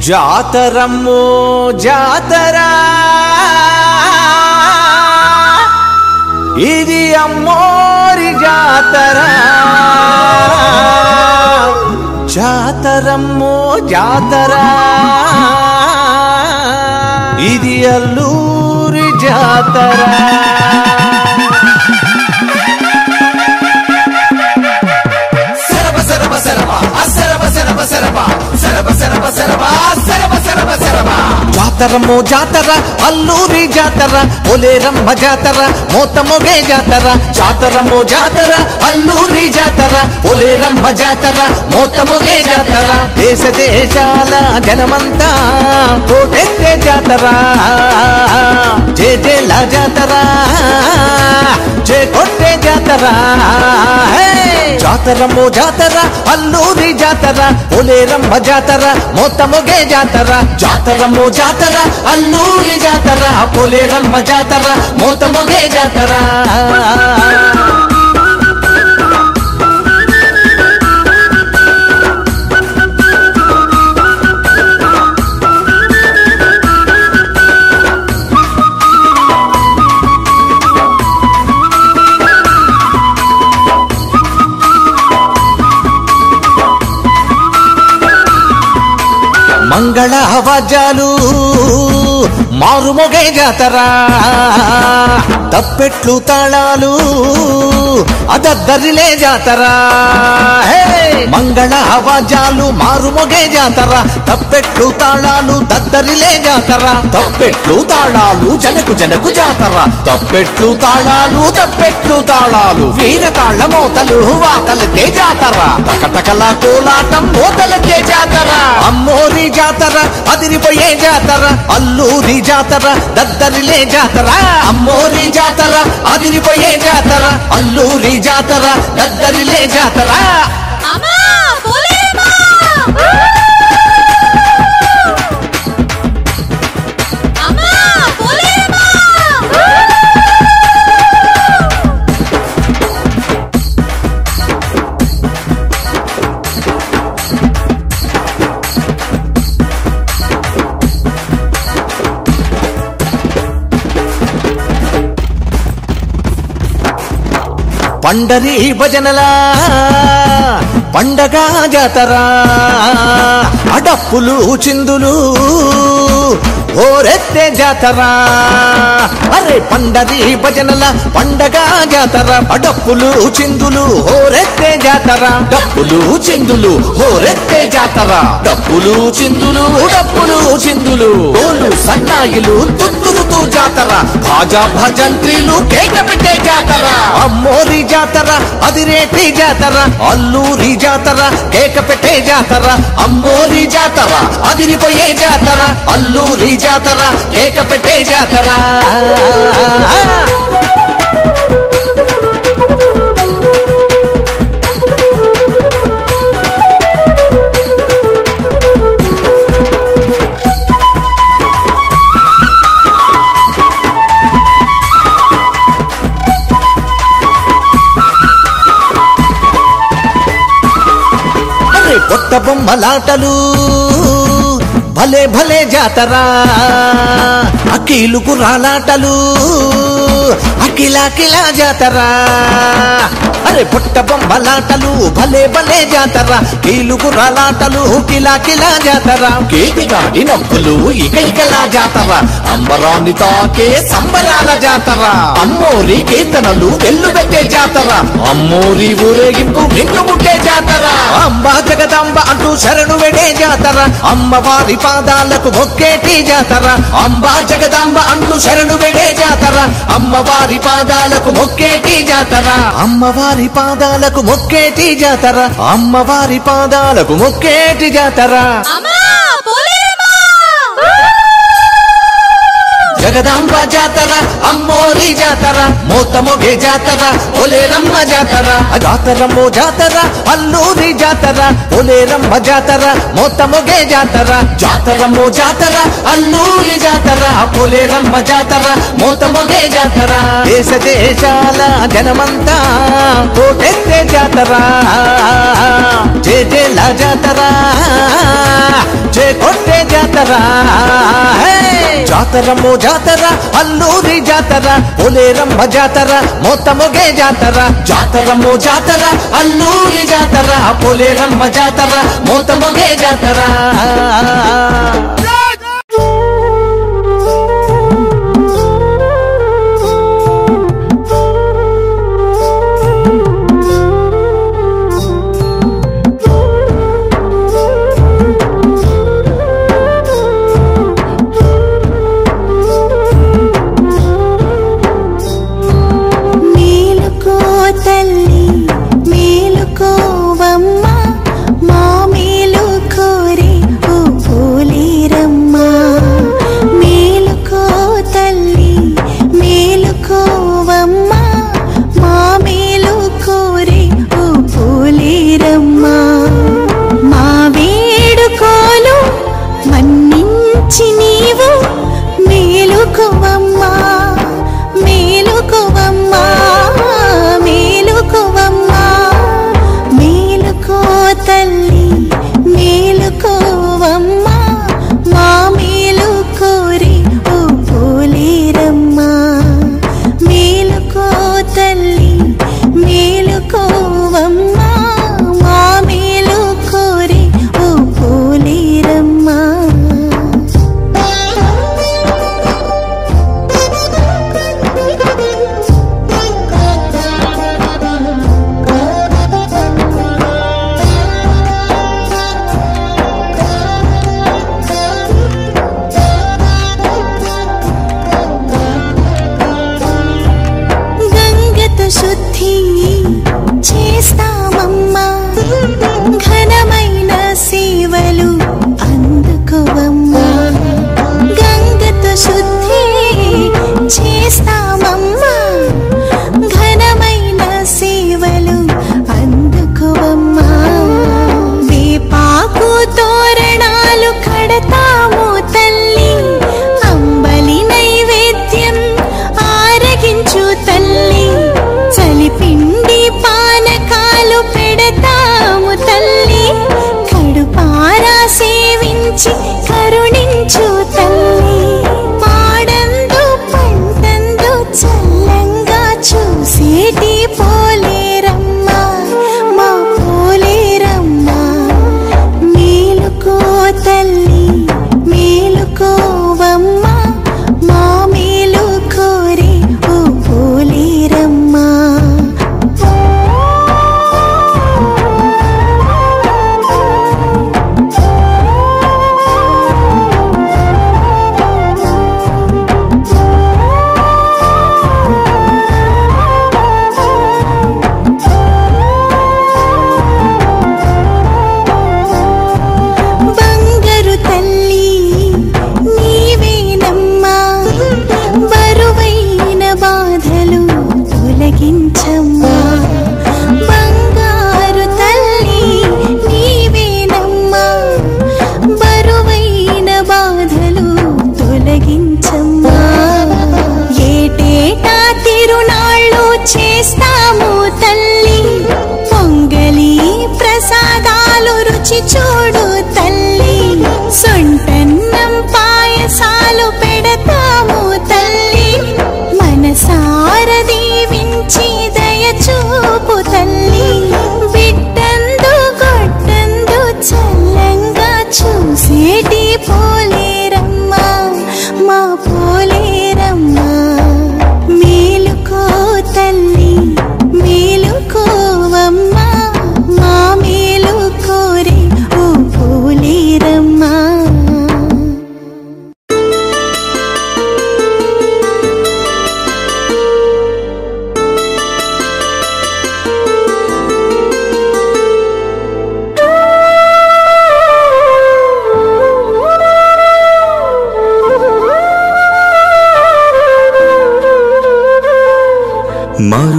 Speaker 1: జాతరమ్మో జాతరా ఇది అమ్మోరి జాతరా జాతరమ్మో జాతరా ఇది అల్లూరి జాతరా
Speaker 7: శరభ శరభ శరభ అశరభ శరభ శరభ శరభ శరభ శరభ శరభ శరభ శరభ
Speaker 1: జాతరమ్మో జాతర అల్లూరి జాతర పోలేరమ్మ జాతర మోతమొగే జాతర జాతరమ్మో జాతర అల్లూరి జాతర పోలేరమ్మ జాతర మోతమొగే జాతర దేశ దేశాల జనమంతా కోటెత్తే జాతర జే జేల జాతర జే కొట్టే జాతర జాతరమ్మో జాతర అల్లూరి జాతర పోలేరమ్మ జాతర మోతమొగే జాతర జాతరమ్మో జాతర అల్లూరి జాతర పోలేరమ్మ జాతర మోతమొగే జాతర మంగళ వాద్యాలు
Speaker 2: మారుమొగే జాతర తప్పెట్లు తాళాలు అదద్దరిలే జాతర మంగళ వాద్యాలు మారుమొగే జాతర తప్పెట్లు తాళాలు దద్దరిలే జాతర తప్పెట్లు తాళాలు జనకు జనకు జాతర తప్పెట్లు తాళాలు వీర తాళ మోతలు వాతలకే జాతర టకటకల కోలాటం మోతలకే జాతర అమ్మోరి జాతర అదిరిపోయే జాతర అల్లూరి జాతర దద్దరిలే జాతర అమ్మోరి జాతర అదిరిపోయే జాతర అల్లూరి జాతర దద్దరిలే జాతర పండరి భజనలా పండగ జాతర అడప్పులు చిందులు ఓరెత్తే జాతర అరే పండరి భజనల పండగ జాతర అడప్పులు చిందులు ఓరెత్తే జాతర డప్పులు చిందులు ఓరెత్తే జాతర డప్పులు చిందులు డోలు సన్నాయిలు తుత్తురుతూ జాతర భాజా భజంత్రీలు కేక పెట్టే జాతర అమ్మోరి జాతర అదిరేటి జాతర అల్లూరి జాతర కేక పెట్టే జాతర అమ్మోరి జాతర అదిరిపోయే జాతర అల్లూరి జాతర కేక పెట్టే జాతర కొత్త బొమ్మలాటలు భలే భలే జాతర అఖిలు గుర్రాలాటలు అఖిల జాతర అరే పుట్ట బొమ్మలాటలు భలే భలే జాతర కీలు గుర్రాలాటలు కిల జాతర కేటిగాడి నవ్వులు ఇకలా జాతర అంబరాన్ని తాకే సంబరాల జాతర అమ్మోరి కీర్తనలు వెల్లుబెట్టే జాతర అమ్మోరి ఊరేగింపు మింగుముట్టే జాతర అంబా జగదాంబ అంటూ శరణు వెడే జాతర అమ్మవారి పాదాలకు మొక్కేటి జాతర అంబా జగదాంబ అంటూ శరణు వెడే జాతర అమ్మవారి పాదాలకు మొక్కేటి జాతర అమ్మవారి పాదాలకు మొక్కేటి జాతర అమ్మవారి పాదాలకు మొక్కేటి జాతర జగదాంబ జాతర అమ్మోరి జాతర మోతమొగే జాతర ఒలేరమ్మ జాతర జాతరమ్మో జాతర అల్లూరి జాతర ఒలేరమ్మ జాతర మోతమొగే జాతర జాతరమ్మో జాతర అల్లూరి జాతర ఒలేరమ్మ జాతర మోతమొగే జాతర దేశ దేశాల జనమంతా కోటెత్తే జాతర జేజేల జాతర జే కొట్టే జాతర జాతరమ్మో జాతర అల్లూరి జాతర ఒలేరమ్మ జాతర మోతమొగే జాతర జాతరమ్మో జాతర అల్లూరి జాతర ఒలేరమ్మ జాతర మోతమొగే జాతర
Speaker 8: మేలుకోవమ్మ మా మేలు కోరి ఓ పోలేరమ్మ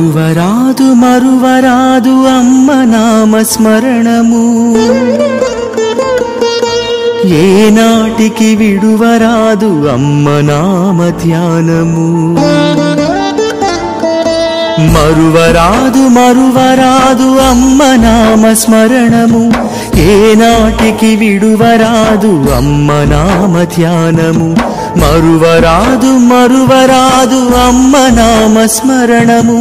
Speaker 8: మరువరాదు మరువరాదు అమ్మ నామస్మరణము ఏనాటికి విడువరాదు అమ్మ నామ ధ్యానము మరువరాదు మరువరాదు అమ్మ నామస్మరణము ఏనాటికి విడువరాదు అమ్మ నామ ధ్యానము మరువరాదు మరువరాదు అమ్మ నామస్మరణము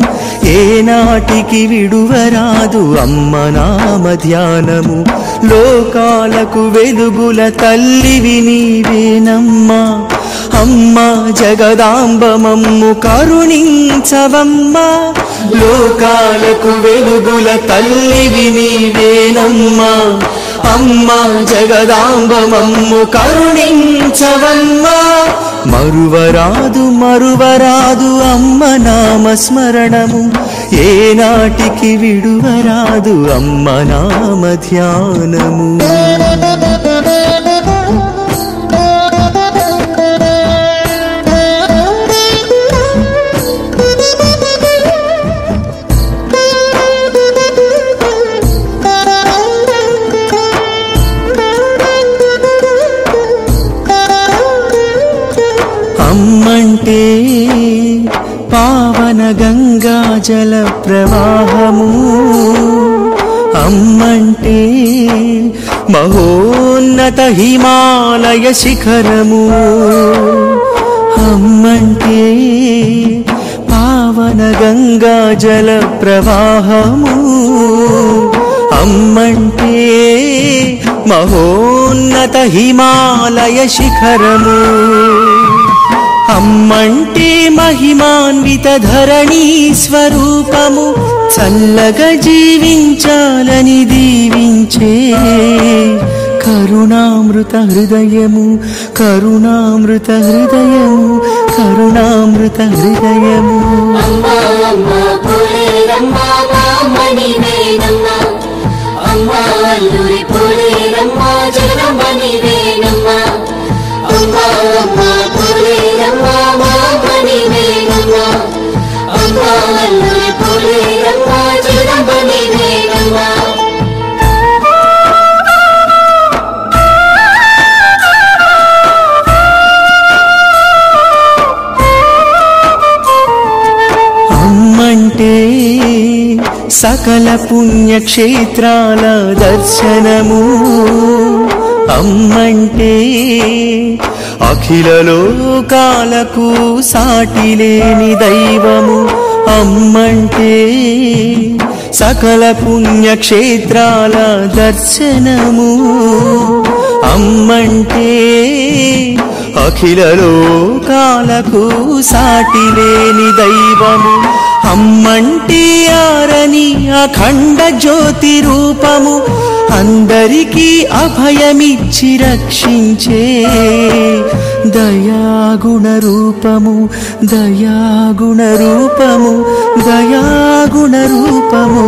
Speaker 8: ఏనాటికి విడువరాదు అమ్మ నామ ధ్యానము లోకాలకు వెలుగుల తల్లివి నీవేనమ్మా అమ్మా జగదాంబ మమ్ము కరుణించవమ్మా లోకాలకు వెలుగుల తల్లివి నీవేనమ్మా అమ్మా జగదాంబ మమ్ము కరుణించవమ్మా మరువరాదు మరువరాదు అమ్మ నామస్మరణము ఏనాటికి విడువరాదు అమ్మ నామ ధ్యానము అమ్మంటే పావన గంగా జల ప్రవాహము అమ్మంటే మహోన్నత హిమాలయ శిఖరము అమ్మంటే పావన గంగా జల ప్రవాహము అమ్మంటే మహోన్నత హిమాలయ శిఖరము అమ్మంటే మహిమాన్విత ధరణీ స్వరూపము చల్లగా జీవించాలని దీవించే కరుణామృత హృదయము కరుణామృత హృదయము కరుణామృత హృదయము అమ్మంటే సకల పుణ్యక్షేత్రాల దర్శనము అమ్మంటే అఖిల లోకాలకు సాటిలేని దైవము అమ్మంటే సకల పుణ్యక్షేత్రాల దర్శనము అమ్మంటే అఖిల లోకాలకు సాటిలేని దైవము అమ్మంటే ఆరని అఖండ జ్యోతి రూపము అందరికీ అభయమిచ్చి రక్షించే దయాగుణ రూపము దయాగుణ రూపము దయాగుణ రూపము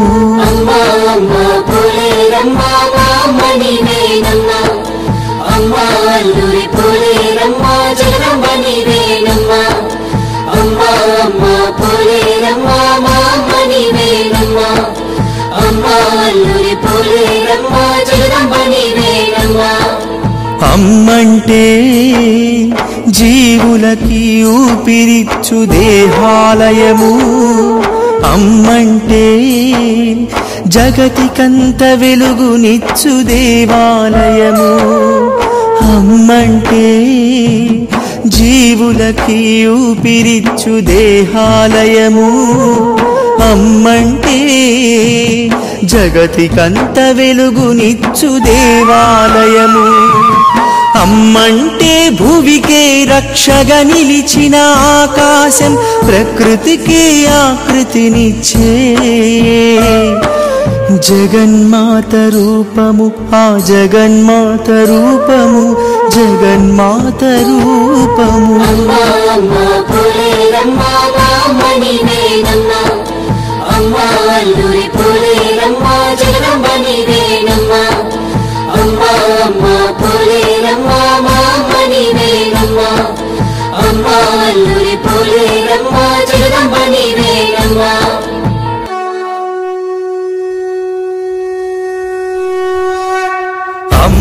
Speaker 8: అమ్మంటే జీవులకి ఊపిరిచ్చు దేహాలయము అమ్మంటే జగతికంత వెలుగునిచ్చు దేవాలయము అమ్మంటే జీవులకి ఊపిరిచ్చు దేహాలయము అమ్మంటే జగతికంత వెలుగునిచ్చు దేవాలయము అమ్మంటే భువికే రక్షగా నిలిచిన ఆకాశం ప్రకృతికే ఆకృతినిచ్చే జగన్మాత రూపము ఆ జగన్మాత రూపము జగన్మాత రూపము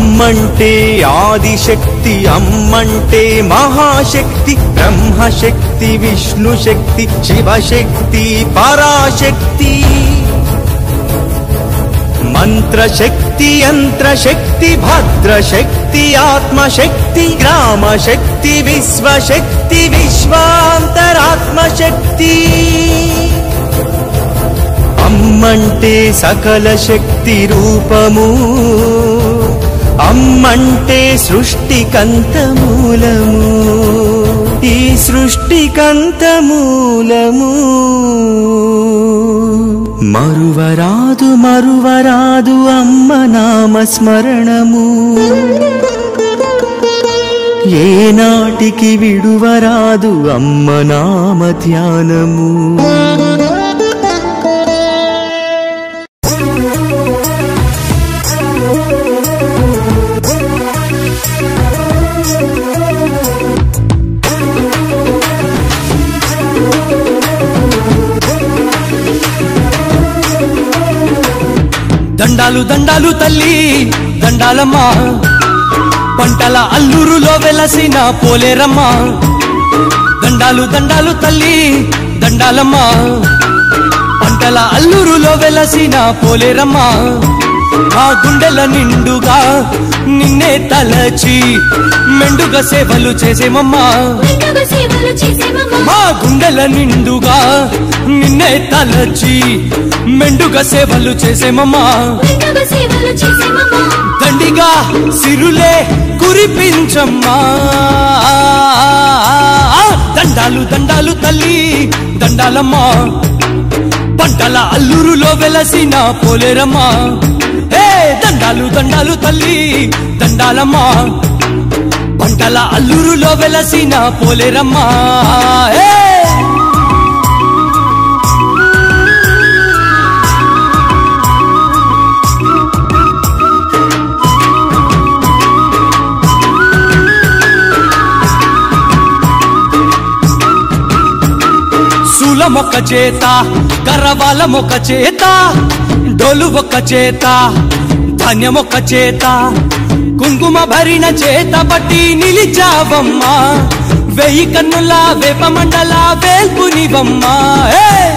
Speaker 8: అమ్మంటే ఆదిశక్తి, అమ్మంటే మహాశక్తి, బ్రహ్మశక్తి, విష్ణుశక్తి, శివశక్తి, పరాశక్తి. మంత్రశక్తి, యంత్రశక్తి, భద్రశక్తి, ఆత్మశక్తి, గ్రామశక్తి, విశ్వశక్తి, విశ్వాంతరాత్మశక్తి. అమ్మంటే సకల శక్తి రూపము, అమ్మంటే సృష్టికంత మూలము, ఈ సృష్టికంత మూలము. మరువరాదు మరువరాదు అమ్మ నామస్మరణము, ఏనాటికి విడువరాదు అమ్మ నామ ధ్యానము.
Speaker 9: దండాలు దండాలు తల్లి దండాలమ్మ, పంటల అల్లూరులో వెలసిన పోలేరమ్మ. దండాలు దండాలు తల్లి దండాలమ్మ, పంటల అల్లూరులో వెలసిన పోలేరమ్మ. మా గుండెల నిండుగా నిన్నే తలచి మెండుగా సేవలు చేసేమమ్మా, మా గుండెల నిండుగా నిన్నే తలచి మెండుగా సేవలు చేసేమమ్మా. దండిగా సిరులే కురిపించమ్మా. దండాలు దండాలు తల్లి దండాలమ్మా, పంటల అల్లూరులో వెలసిన పోలేరమ్మా. దండాలు దండాలు తల్లి దండాలమ్మా, పంటల అల్లూరులో వెలసిన పోలేరమ్మా. శూల మొక్క చేత, కర్రవాల మొక్క చేత, డోలు ఒక్క చేత, ధాన్యమొక్క చేత, కుంకుమ భరిన చేత బట్టి నిలిచావమ్మా. 1000 కన్నుల వేప మండల వేల్పునివమ్మా.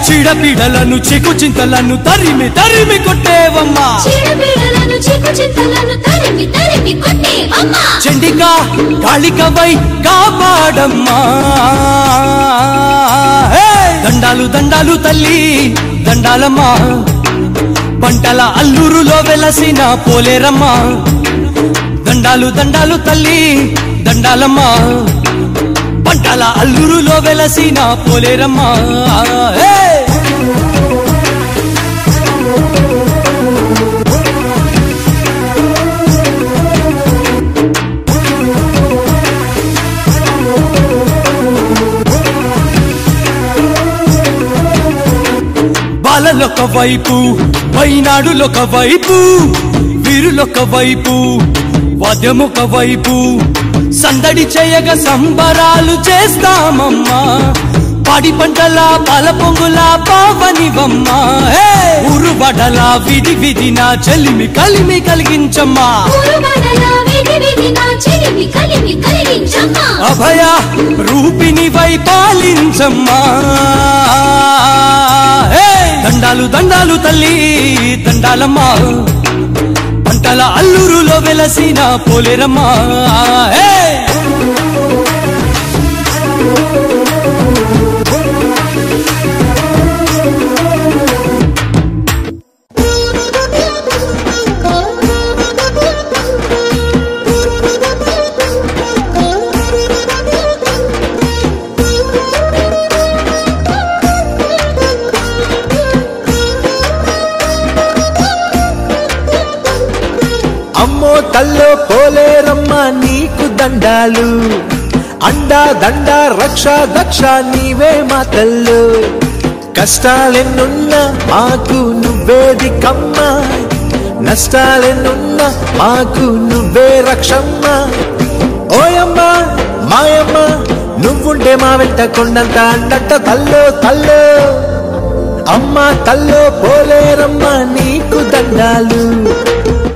Speaker 9: చిడపీడలను చిక్కు చింతలను తరిమి తరిమి కొట్టేవమ్మా. చండికా కాళికవై కాపాడమ్మా. దండాలు దండాలు తల్లి దండాలమ్మా, పంటల అల్లూరులో వెలసిన పోలేరమ్మా. దండాలు దండాలు తల్లి దండాలమ్మా, పంటల అల్లూరులో వెలసిన పోలేరమ్మా. బాలలొక వైపు, వైనాడులొక వైపు, వీరులొక వైపు, వాద్యమొక వైపు, సందడి చేయగా సంబరాలు చేస్తామమ్మా. పాడి పంటల పాల పొంగుల పావనివమ్మా. ఊరు బడల విధి విధిన చెలిమి కలిమి కలిగించమ్మా. అభయ రూపిణి వై పాలించమ్మా. దండాలు దండాలు తల్లి దండాలమ్మా, పంటల అల్లూరులో వెలసిన పోలేరమ్మా.
Speaker 1: అమ్మో తల్లో పోలేరమ్మ నీకు దండాలు, అండా దండ రక్ష దక్ష నీవే మా తల్లు. కష్టాలెన్నున్నా మాకు నువ్వేది కమ్మ, నష్టాలెన్నున్నా మాకు నువ్వే రక్షమ్మ. ఓయమ్మ మాయమ్మ నువ్వుంటే మా వెంట కొండంత అండట తల్లో తల్లో. అమ్మ తల్లో పోలేరమ్మ నీకు దండాలు,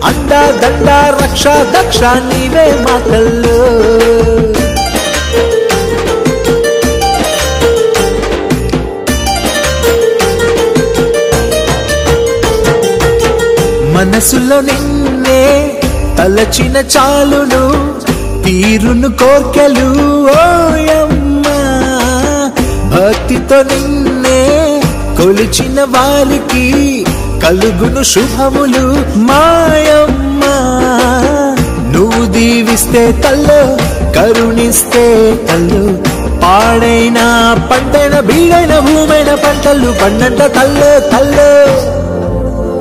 Speaker 2: అండా దండ రక్ష దక్ష నీవే మా తల్లు. మనసులో నిన్నే తలచిన చాలును తీరును కోర్కెలు ఓయమ్మా. భక్తితో నిన్నే కొలిచిన వారికి కలుగును శుభములు మాయమ్మా. నువ్వు దీవిస్తే తల్లు కరుణిస్తే తల్లు పాడైన పంటైన బీడైన భూమైన పంటలు పండంట తల్లు తల్లు.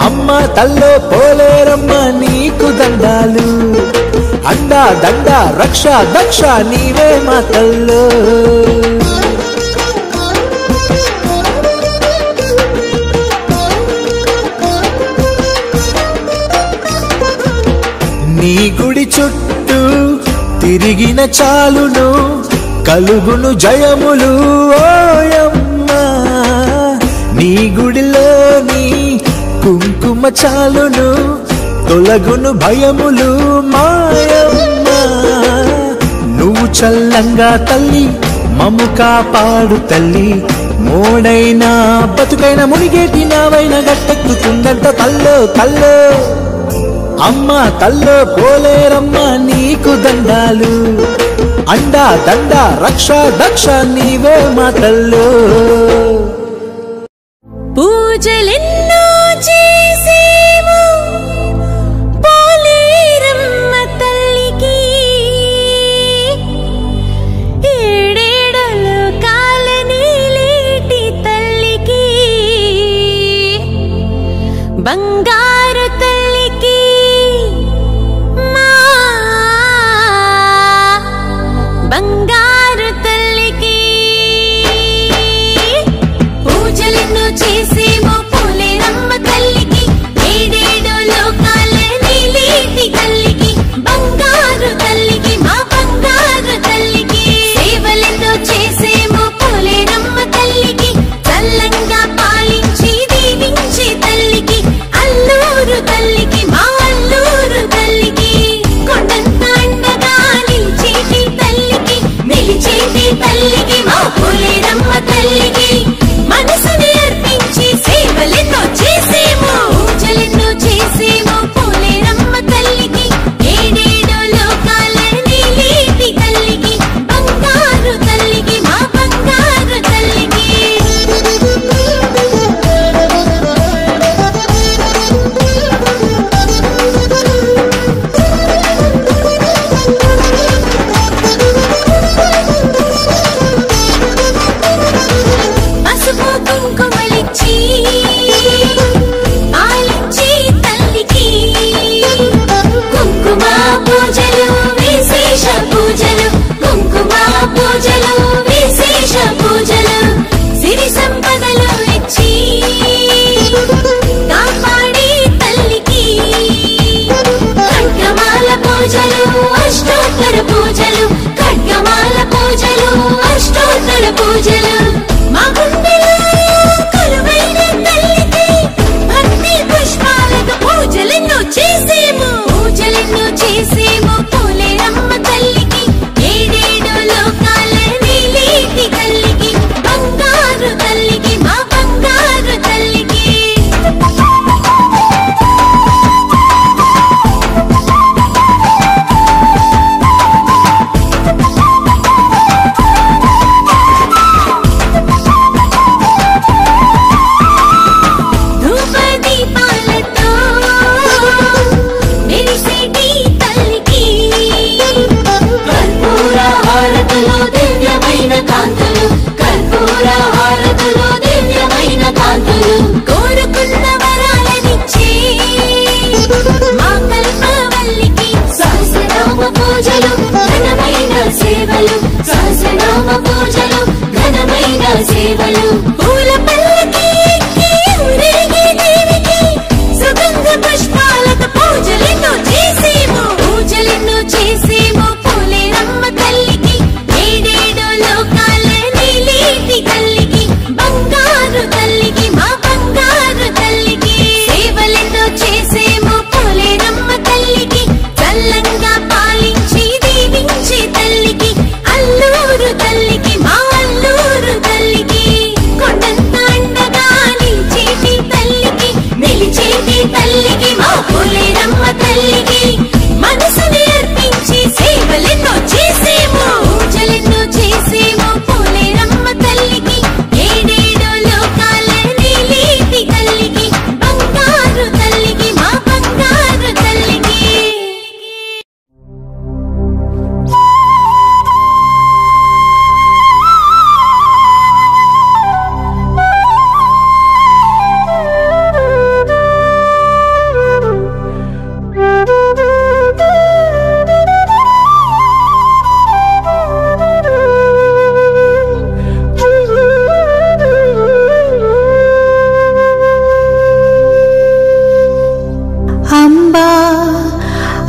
Speaker 2: అమ్మ తల్లో పోలేరమ్మ నీకు దండాలు. అండా దండ రక్ష దక్ష నీవే మా తల్లు. నీ గుడి చుట్టూ తిరిగిన చాలును కలుగును జయములు ఓయమ్మా. నీ గుడిలోని కుంకుమ చాలును తొలగును భయములు మాయమ్మా. నువ్వు చల్లంగా తల్లి మమ్ము కాపాడు తల్లి. మోడైనా బతుకైన మునిగేటి నావైన గట్టెక్కుతుందంట తల్లో తల్లో. అమ్మ తల్లో పోలేరమ్మ నీకు దండాలు. అండా దండ రక్ష దక్ష నీవే మా తల్లు.
Speaker 3: పూజలెన్నో చేసేము పోలేరమ్మ తల్లికి. ఏడేడలో కాలనీలేటి తల్లికి. బంగారు తల్లికి మా బంగారు తల్లికి. పూజలెన్నో చేసేమో పోలేరమ్మ తల్లికి. ఏడేడో లోకాల నీలేటి తల్లికి. బంగారు తల్లికి మా బంగారు తల్లికి. సేవలెన్నో చేసేమో పోలేరమ్మ తల్లికి. చల్లంగా పాలించి దీవించే తల్లికి. అల్లూరు తల్లికి మా అల్లూరు తల్లికి. కొండంత అండగా నిలిచేటి తల్లికి.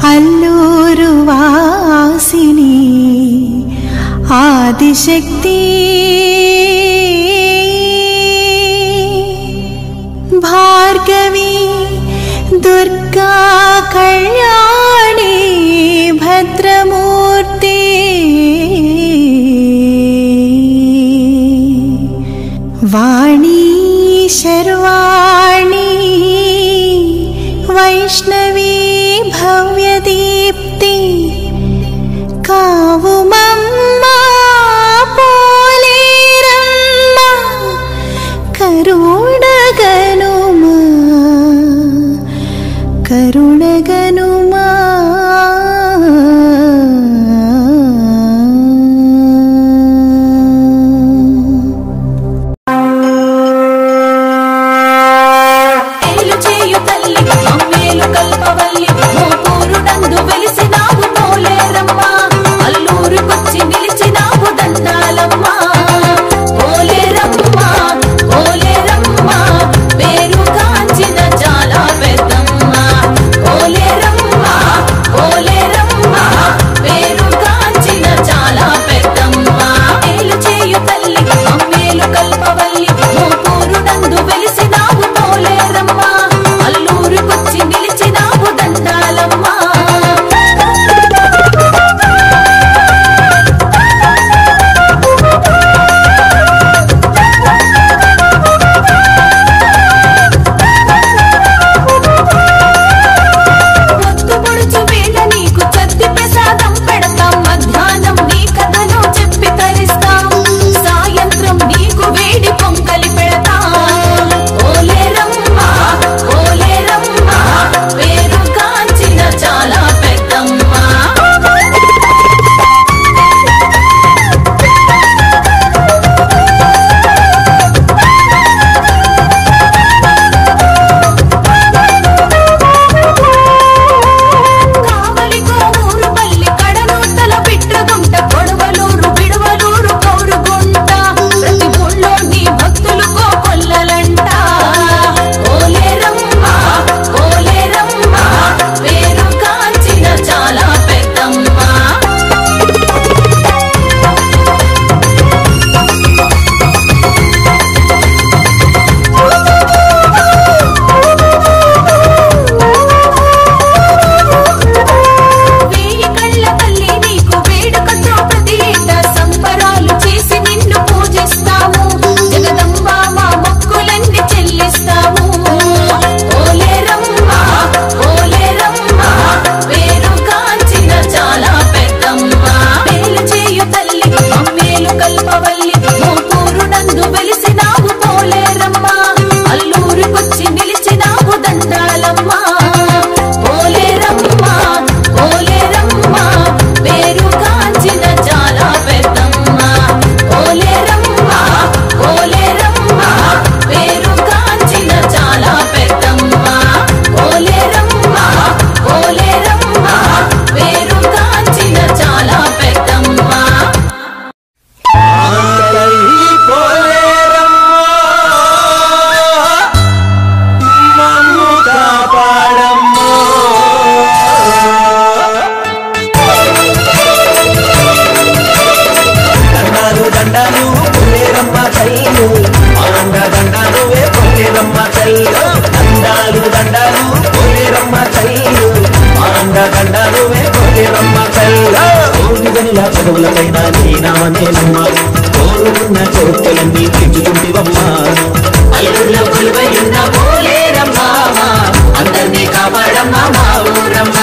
Speaker 10: అల్లూరు వాసిని ఆదిశక్తి భార్గవి దుర్గా కళ్యాణి భద్రమూర్తి వాణీ శర్వాణి వైష్ణవి భవ్యదీప్తి కావుమమ్మ పోలేరమ్మ కరుణగనుమా కరుణగనుమా
Speaker 1: చదువులకైనా నీ నామేనమ్మ కోరుకున్న కోర్కెలన్నీ తీర్చుకుంటివమ్మా
Speaker 7: అల్లుల్లో కొలువైన పోలేరమ్మ అందరినీ కాపాడమ్మ మా ఊరమ్మ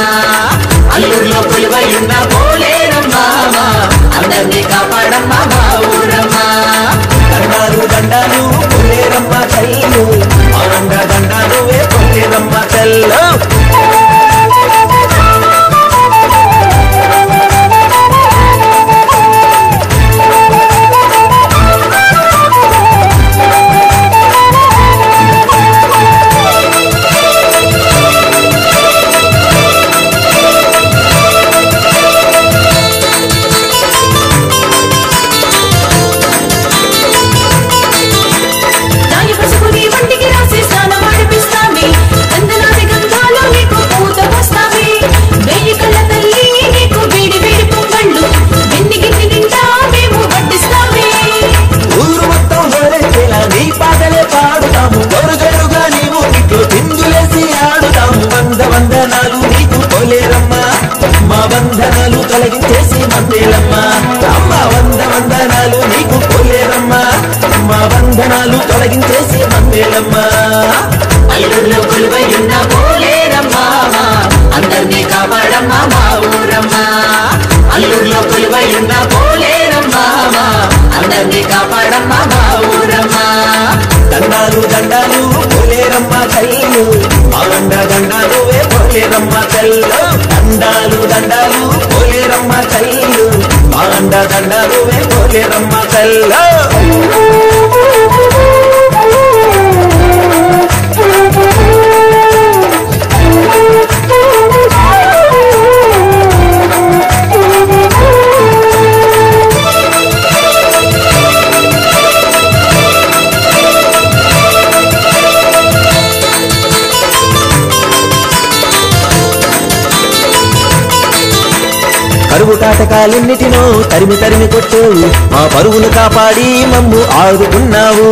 Speaker 7: అల్లుల్లో కొలువైన పోలేరమ్మ అందరినీ కాపాడమ్మ మా ఊరమ్మ
Speaker 1: దండాలు దండాలు పోలేరమ్మ తల్లు ఆనంద దండాలు వే పోలేరమ్మ తల్లు పోలేరమ్మ తల్లు దండాలు దండాలు పోలేరమ్మ తల్లు మాండ దండాలు పోలేరమ్మ తల్లు కరువు కాటకాలెన్నిటినో తరిమి తరిమి కొట్టావు మా పరువును కాపాడి మమ్ము ఆదుకున్నావు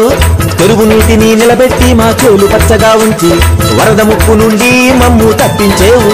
Speaker 1: చెరువు నీటిని నిలబెట్టి మా చెవులు పచ్చగా ఉంచి వరద ముప్పు నుండి మమ్ము తప్పించేవు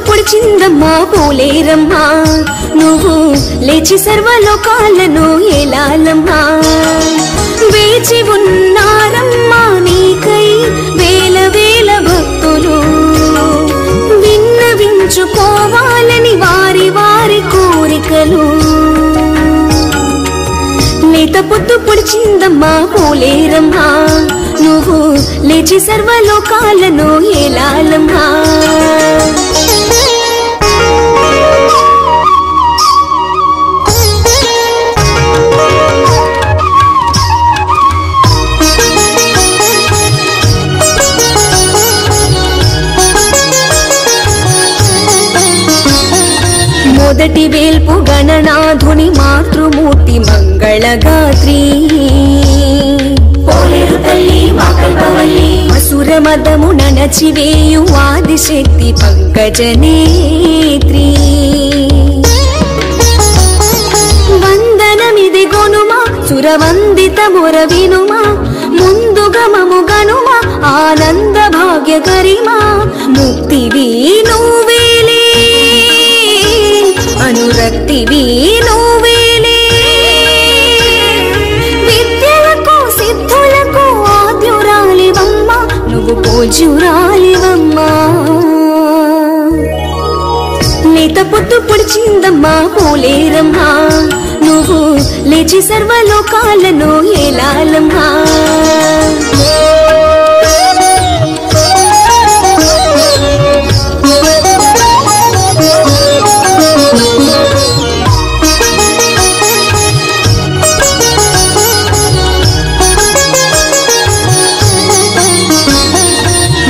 Speaker 3: పొడిచిందమ్మా పోలేరమ్మా నువ్వు లేచి సర్వలోకాలను ఏలాలమ్మా వేచి ఉన్నారమ్మా నీకై వేల వేల భక్తులు విన్నవించుకోవాలని వారి వారి కోరికలు లేత పొద్దు పొడిచిందమ్మా పోలేరమ్మా నువ్వు లేచి సర్వలోకాలను ఏలాలమ్మా మొదటి వేల్పు గణనాథుని మాతృమూర్తి మంగళగాత్రి పోలేరు తల్లి మాకల్పవల్లి అసుర మదము ననచివేయు ఆదిశక్తి పంకజనేత్రి వందనమిది గొనుమా సురవందిత ముర వినుమా ముందుగా మము గనుమా ఆనంద భాగ్య గరిమా ముక్తివి నువ్వేలే అనురక్తివి నువ్వేలే విద్యలకు సిద్ధులకు ఆద్యురాలివమ్మా నువ్వు పూజ్యురాలివమ్మా లేత పొద్దు పొడిచిందమ్మా పోలేరమ్మా నువ్వు లేచి సర్వలోకాలను ఏలాలమ్మా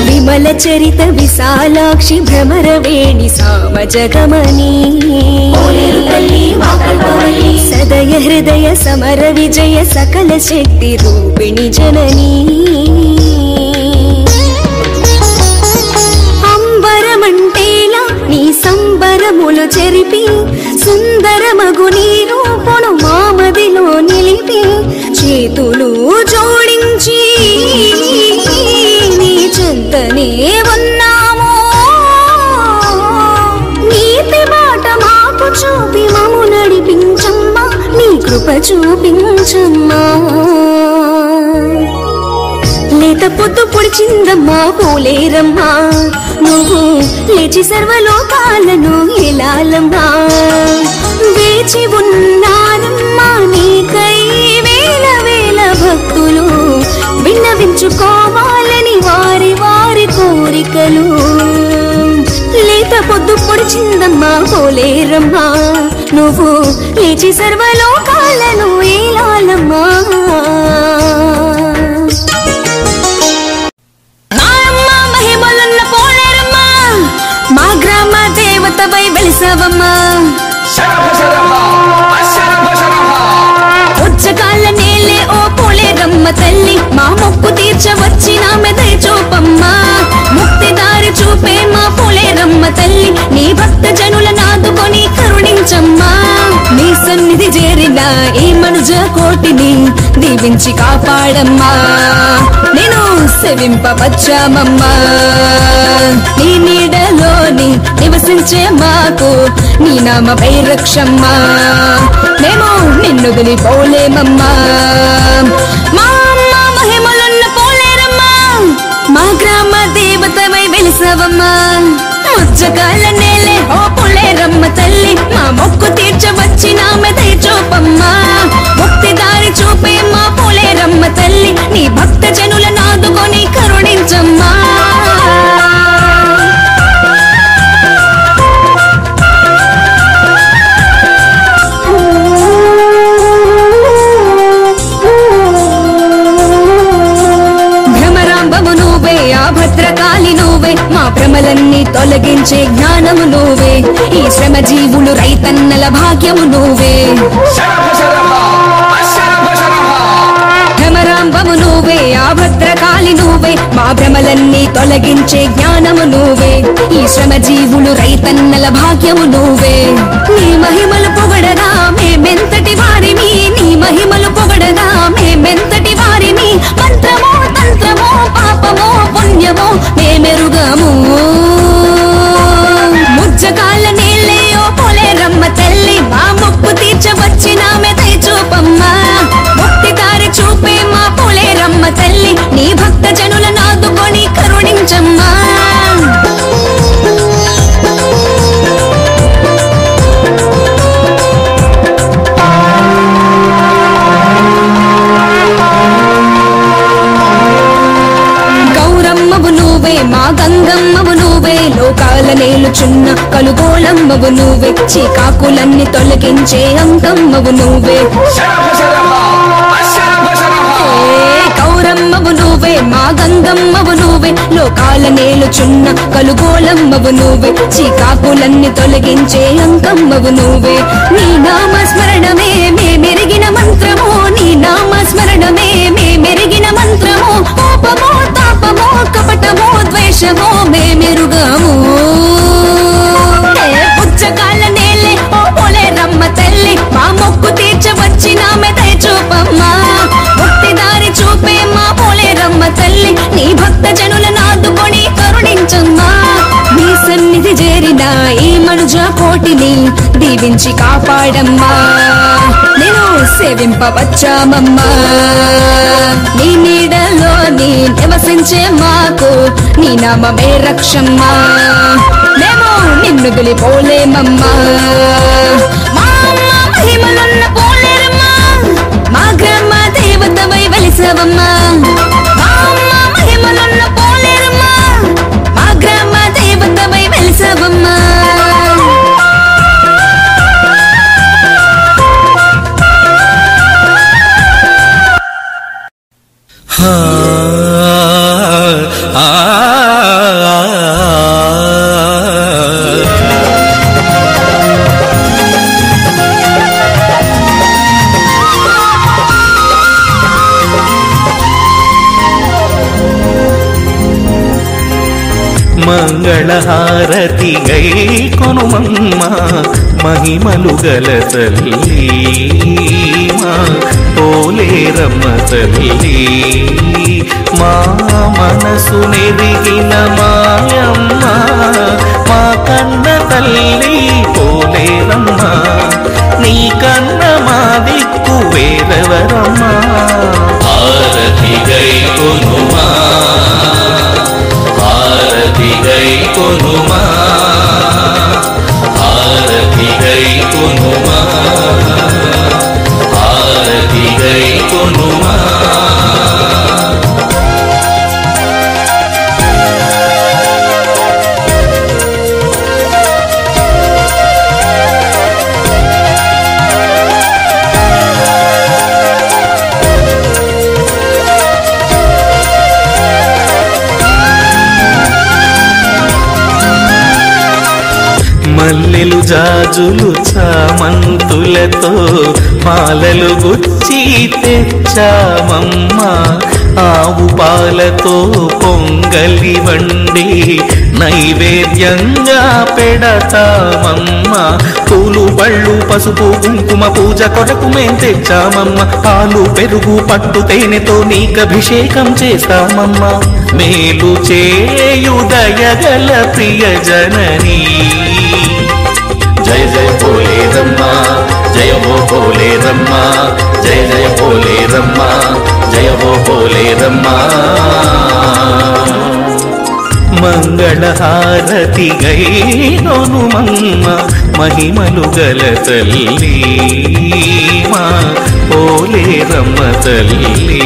Speaker 3: విమల చరిత విశాలాక్షి భ్రమరవేణి సామజగమని సదయ హృదయ సమర విజయ సకల శక్తి రూపిణి జననీ అంబరమంటేలా నీ సంబరములు చెరిపి సుందరమగు నీ రూపును మామదిలో నిలిపి చేతులు జోడించి నీ చెంతనే ఉన్నాము నీతి మాట మాకు చూపి మము నడిపించమ్మా నీ కృప చూపించమ్మా లేత పొద్దు పొడిచిందమ్మా పోలేరమ్మా నువ్వు లేచి సర్వలోకాలను ఏలాలమ్మా వేచి ఉన్నారమ్మా నీకై వేల వేల భక్తులు విన్నవించుకోవాలని వారి వారి కోరికలు లేత పొద్దు పొడిచిందమ్మా పోలేరమ్మా నువ్వు లేచి సర్వలోకాలను ఏలాలమ్మా తల్లి మా మొక్కు తీర్చవచ్చిన మెదై చూపమ్మా ముక్తి దారి చూపే మా పోలేరమ్మ తల్లి నీ భక్త జనుల నాదుకొని కరుణించమ్మా నీ సన్నిధి చేరిన ఈ మనుజ కోటిని దీవించి కాపాడమ్మా నేను సేవింపవచ్చామమ్మా నీ నీడలోని నివసించే మాకు నీ నామపై రక్షమ్మా మేము నిన్ను వదిలిపోలేమమ్మా మా అమ్మ మహిమలున్న పోలేరమ్మా మా గ్రామ దేవతవై వెలిసవమ్మా ముచ్చకాల నేలే ఓ పోలేరమ్మ తల్లి మా మొక్కు తీర్చవచ్చిన మెదై చూపమ్మా ముక్తి దారి చూపే మా పోలేరమ్మ తల్లి నీ భక్త జనుల నాదుకొని కరుణించమ్మా భద్రకాళి నువ్వే మా భ్రమలన్నీ తొలగించే జ్ఞానము నువ్వే ఈ శ్రమ జీవులు రైతన్నల భాగ్యము నువ్వే భ్రమరాంబము నువ్వే ఆ భద్రకాళి నువ్వే మా భ్రమలన్నీ తొలగించే జ్ఞానము నువ్వే ఈ శ్రమ జీవులు రైతన్నల భాగ్యము నువ్వే నీ మహిమలు పొగడగా మేమెంతటి వారిని నీ మహిమలు పొగడగా మేమెంతటి వారిని మంత్రమో తంత్రమో పాపమో పుణ్యమో మేమెరుగము ముజ్జకాల నీళ్ళే ఓ పోలేరమ్మ తల్లి మా మొక్కు తీర్చవచ్చిన మెదై చూపమ్మా ముక్తి దారి చూపే మా పోలేరమ్మ తల్లి నీ భక్త జనుల నాదుకొని కరుణించమ్మా మా గంగమ్మవు నువ్వే లోకాల నేలుచున్న కలుగోళమ్మవు నువ్వే చీకాకులన్నీ తొలగించే అంకమ్మవు నువ్వే కౌరమ్మవు నువ్వే మా గంగమ్మవు నువ్వే లోకాల నేలుచున్న కలుగోళమ్మవు నువ్వే చీకాకులన్నీ తొలగించే అంకమ్మవు నువ్వే నీ నామ స్మరణమే మెరిగిన మంత్రము నీ నామ స్మరణమే మెరిగిన మంత్రము కోపమో తాపమో కపటమో ద్వేషమో మేమెరుగము పుచ్చకాల నేలే ఓ పోలేరమ్మ తల్లి మా మొక్కు తీర్చవచ్చిన మెదై చూపమ్మా ముక్తి దారి చూపే మా పోలేరమ్మ తల్లి నీ భక్త జనుల నాదుకొని కరుణించమ్మా నీ సన్నిధి చేరిన ఈ మనుజ కోటిని దీవించి కాపాడమ్మా నేను సేవింపవచ్చామమ్మా నీ నీడలోని నివసించే మాకు నీ నామమే రక్షమ్మా మేము నిన్ను వదిలిపోలేమమ్మా మా అమ్మ మహిమలున్న పోలేరమ్మా మా గ్రామ దేవతవై వెలిసవమ్మా మా అమ్మ మహిమలున్న పోలేరమ్మా మా గ్రామ దేవతవై వెలిసవమ్మా
Speaker 4: మంగళహారతి గై కొనుమమ్మ మహిమలు గల తల్లి మా పోలేరమ్మ తల్లి మా మనసు నెరిగిన మాయమ్మ మా కన్న తల్లి పోలేరమ్మ నీ కన్న మా దిక్కు వేరెవరమ్మా హారతి గై కొనుమా హారతి గై కొనుమా హారతి గై కొనుమా హారతి గై కొనుమా జాజులు చామంతులతో మాలలు గుచ్చి తెచ్చామమ్మా ఆవు పాలతో పొంగలి వండి నైవేద్యంగా పెడతామమ్మా పూలు పళ్ళు పసుపు కుంకుమ పూజ కొరకు మేం తెచ్చామమ్మా పాలు పెరుగు పట్టు తేనెతో నీకభిషేకం చేస్తామమ్మా మేలు చేయుదయగల ప్రియ జననీ జయ జయ భోలేరమ్మా జయ హో భోలేరమ్మా జయ జయ భోలేరమ్మా జయ హో భోలేరమ్మా మంగళహారతి గైనొనుమమ్మ మహిమలు గల తల్లి మా భోలేరమ్మ తల్లి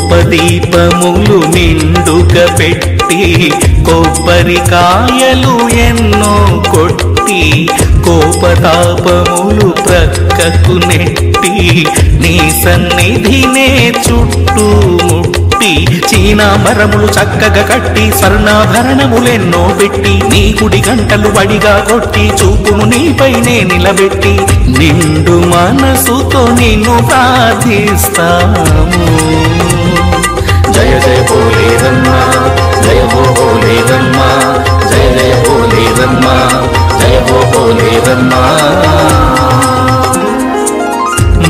Speaker 4: ధూపదీపములు నిండుగా పెట్టి కొబ్బరికాయలు ఎన్నో కొట్టి కోపతాపములు ప్రక్కకు నెట్టి నీ సన్నిధినే చుట్టూ ముట్టి చీనామరములు చక్కగా కట్టి స్వర్ణాభరణములెన్నో పెట్టి నీ గుడి గంటలు వడిగా కొట్టి చూపును నీపైనే నిలబెట్టి నిండు మనసుతో నిన్ను ప్రార్థిస్తాము జయ జయ భోలేరమ్మా జయ హో భోలేరమ్మా జయ జయ భోలేరమ్మా జయ హో భోలేరమ్మా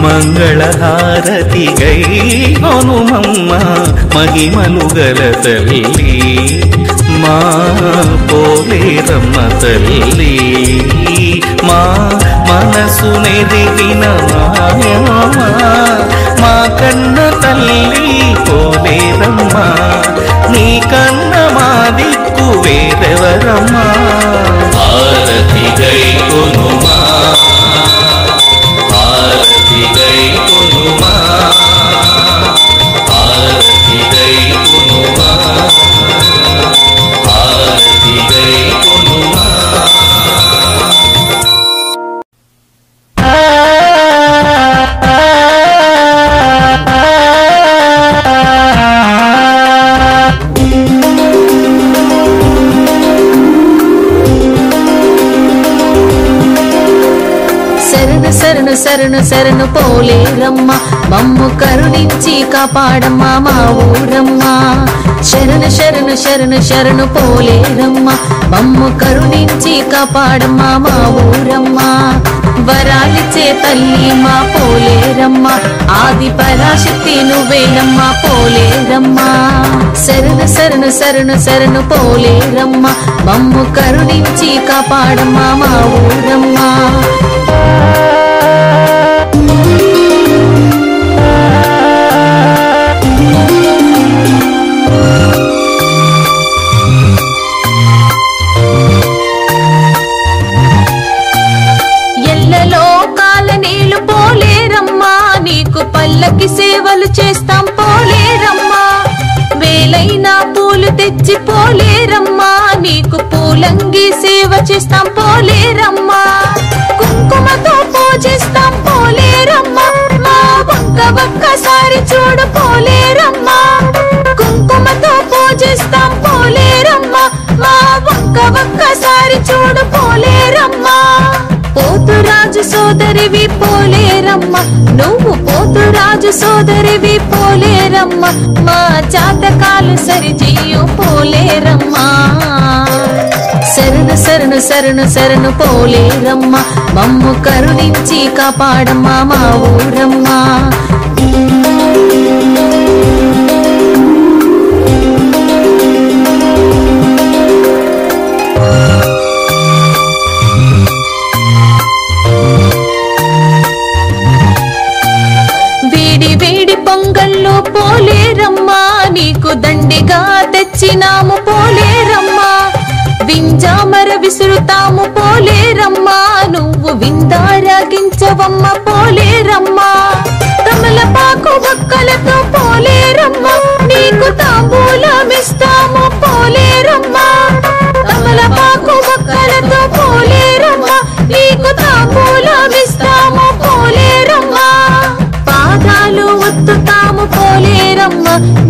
Speaker 4: మంగళహారతి గైనొనుమమ్మ మహిమలు గల తల్లి మా భోలేరమ్మ తల్లి మా మనసు నెదిగిన మాయమ్మా మా కన్న తల్లి భోలేరమ్మా నీ కన్న మా దిక్కు వేరెవరమ్మా హారతి గైకొనుమా హారతి గైకొనుమా హారతి గైకొనుమా హారతి గైకొనుమా
Speaker 5: శరణు శరణు పోలేరమ్మ మమ్ము కరుణించి కాపాడమ్మా మా ఊరమ్మ శరణు శరణు శరణు శరణు పోలేరమ్మ మమ్ము కరుణించి కాపాడమ్మా మా ఊరమ్మ వరాలిచ్చే తల్లి మా పోలేరమ్మ ఆది పరాశక్తి నువ్వేనమ్మా పోలేరమ్మ శరణు శరణు శరణు శరణు పోలేరమ్మ మమ్ము కరుణించి కాపాడమ్మా మా ఊరమ్మ పల్లకి సేవలు చేస్తాం పోలేరమ్మా వేలైనా పూలు తెచ్చి పోలేరమ్మా నీకు పూలంగి సేవ చేస్తాం పోలేరమ్మా కుంకుమతో పూజిస్తాం పోలేరమ్మా మా ఒక్క ఒక్కసారి చూడు పోలేరమ్మా కుంకుమతో పూజిస్తాం పోలేరమ్మా మా ఒక్క ఒక్కసారి చూడు పోలేరమ్మా పోతురాజు సోదరివి పోలేరమ్మ నువ్వు పోతురాజు సోదరివి పోలేరమ్మ మా జాతకాలు సరిచేయు పోలేరమ్మ శరణు శరణు శరణు శరణు పోలేరమ్మ మమ్ము కరుణించి కాపాడమ్మా మా ఊరమ్మ పోలేరమ్మా నీకు దండిగా తెచ్చినాము పోలేరమ్మా వింజామర విసురుతాము పోలేరమ్మా నువ్వు విందారాగించవమ్మ పోలేరమ్మా తమలపాకు బొక్కలతో పోలేరమ్మా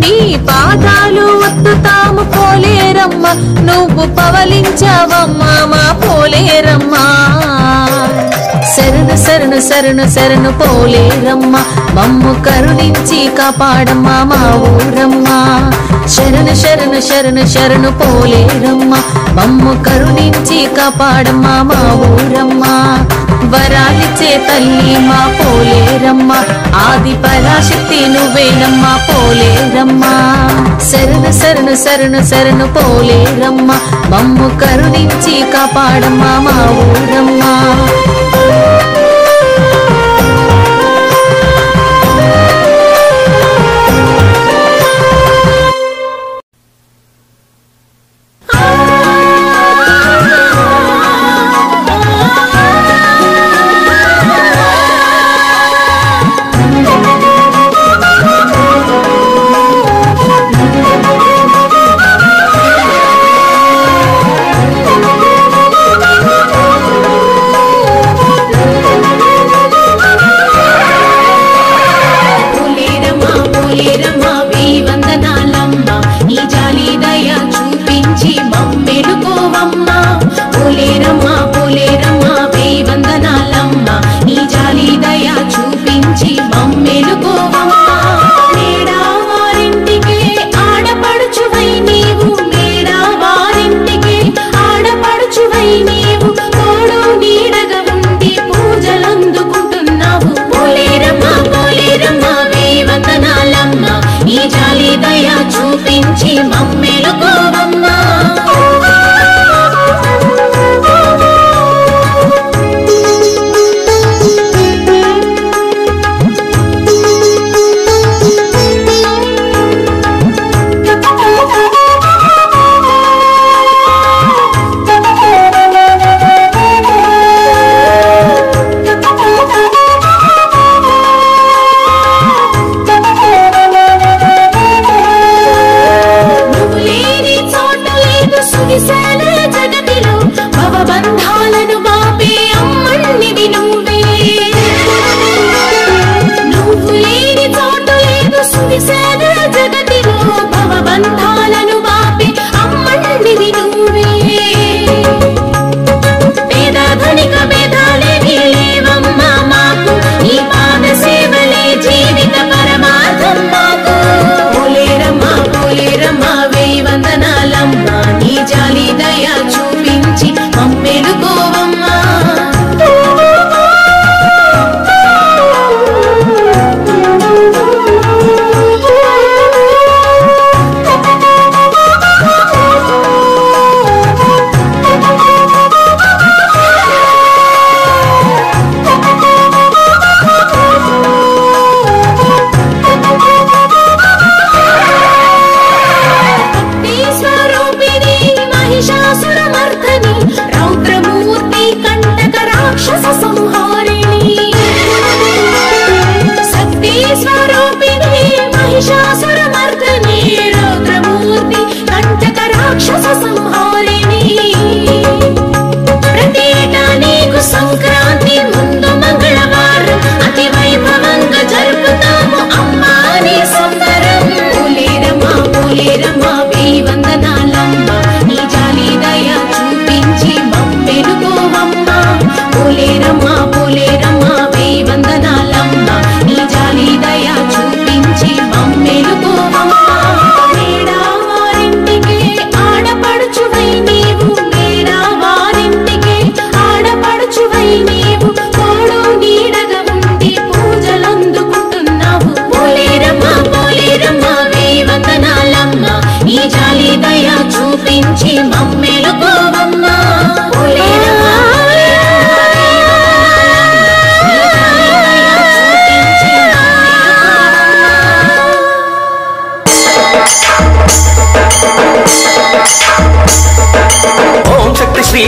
Speaker 5: నీ పాదాలు ఒత్తుతాము పోలేరమ్మ నువ్వు పవలించావమ్మా మా పోలేరమ్మా శరణు శరణు శరణు శరణు పోలేరమ్మ మమ్ము కరుణించి కాపాడమ్మా మా ఊరమ్మ శరణు శరణు శరణు శరణు పోలేరమ్మ మమ్ము కరుణించి కాపాడమ్మా మా ఊరమ్మ వరాలిచ్చే తల్లి మా పోలేరమ్మ ఆది పరాశక్తి నువ్వేనమ్మా పోలేరమ్మ శరణు శరణు శరణు శరణు పోలేరమ్మ మమ్ము కరుణించి కాపాడమ్మా మా ఊరమ్మ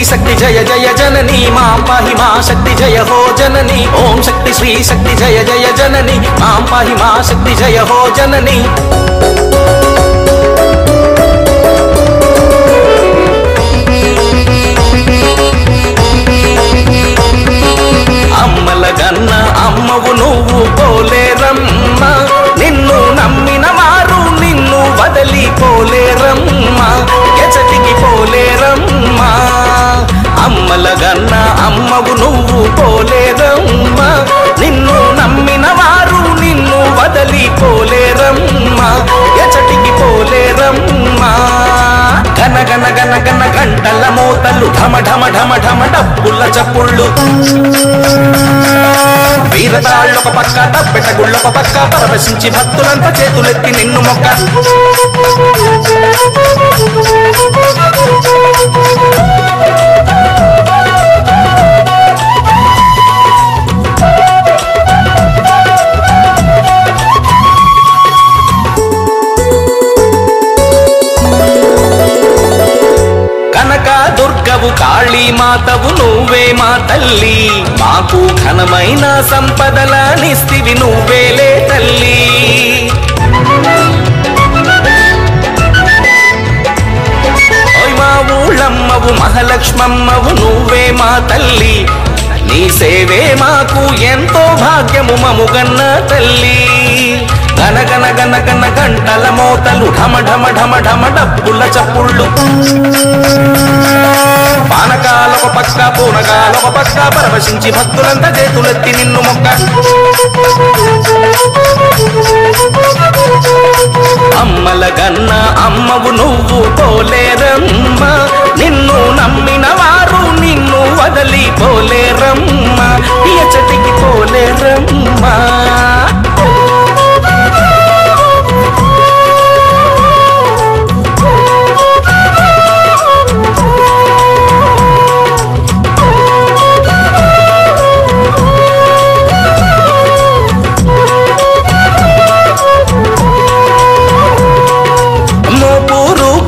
Speaker 11: शक्ति जय जय जननी मां पाहि मां शक्ति जय हो जननी ओम शक्ति श्री शक्ति जय जय जननी मां पाहि मां शक्ति जय हो जननी అమ్మల గన్న అమ్మవు నువ్వు పోలేరమ్మ నిన్ను నమ్మిన వారు పోలేరమ్మా నిన్ను నమ్మిన వారు నిన్ను వదలి పోలేరమ్మా ఎచటికి పోలేరమ్మా గన గన గన గన గంటల మోతలు ఢమ ఢమ ఢమ ఢమ డబ్బుల చప్పుళ్ళు వీరతాళ్ళొక పక్క తప్పెటగుళ్ళొక పక్క పరవశించి భక్తులంతా చేతులెత్తి నిన్ను మొక్క కనక దుర్గవు కాళీ మాతవు నువ్వే మా తల్లి మాకు ఘనమైన సంపదలనిస్తివి నువ్వేలే తల్లి మా ఊళ్ళమ్మవు మహాలక్ష్మమ్మవు నువ్వే మా తల్లి నీ సేవే మాకు ఎంతో భాగ్యము మముగన్న తల్లి గన గన గన గన గంటల మోతలు ఢమ ఢమ ఢమ ఢమ డబ్బుల చప్పుళ్ళు పానకాలొక పక్క పూనకాలొక పక్క పరవశించి భక్తులంతా చేతులెత్తి నిన్ను మొక్క అమ్మల గన్న అమ్మవు నువ్వు పోలేరమ్మా నిన్ను నమ్మిన వారు నిన్ను వదలి పోలేరమ్మా ఎచటికి పోలేరమ్మా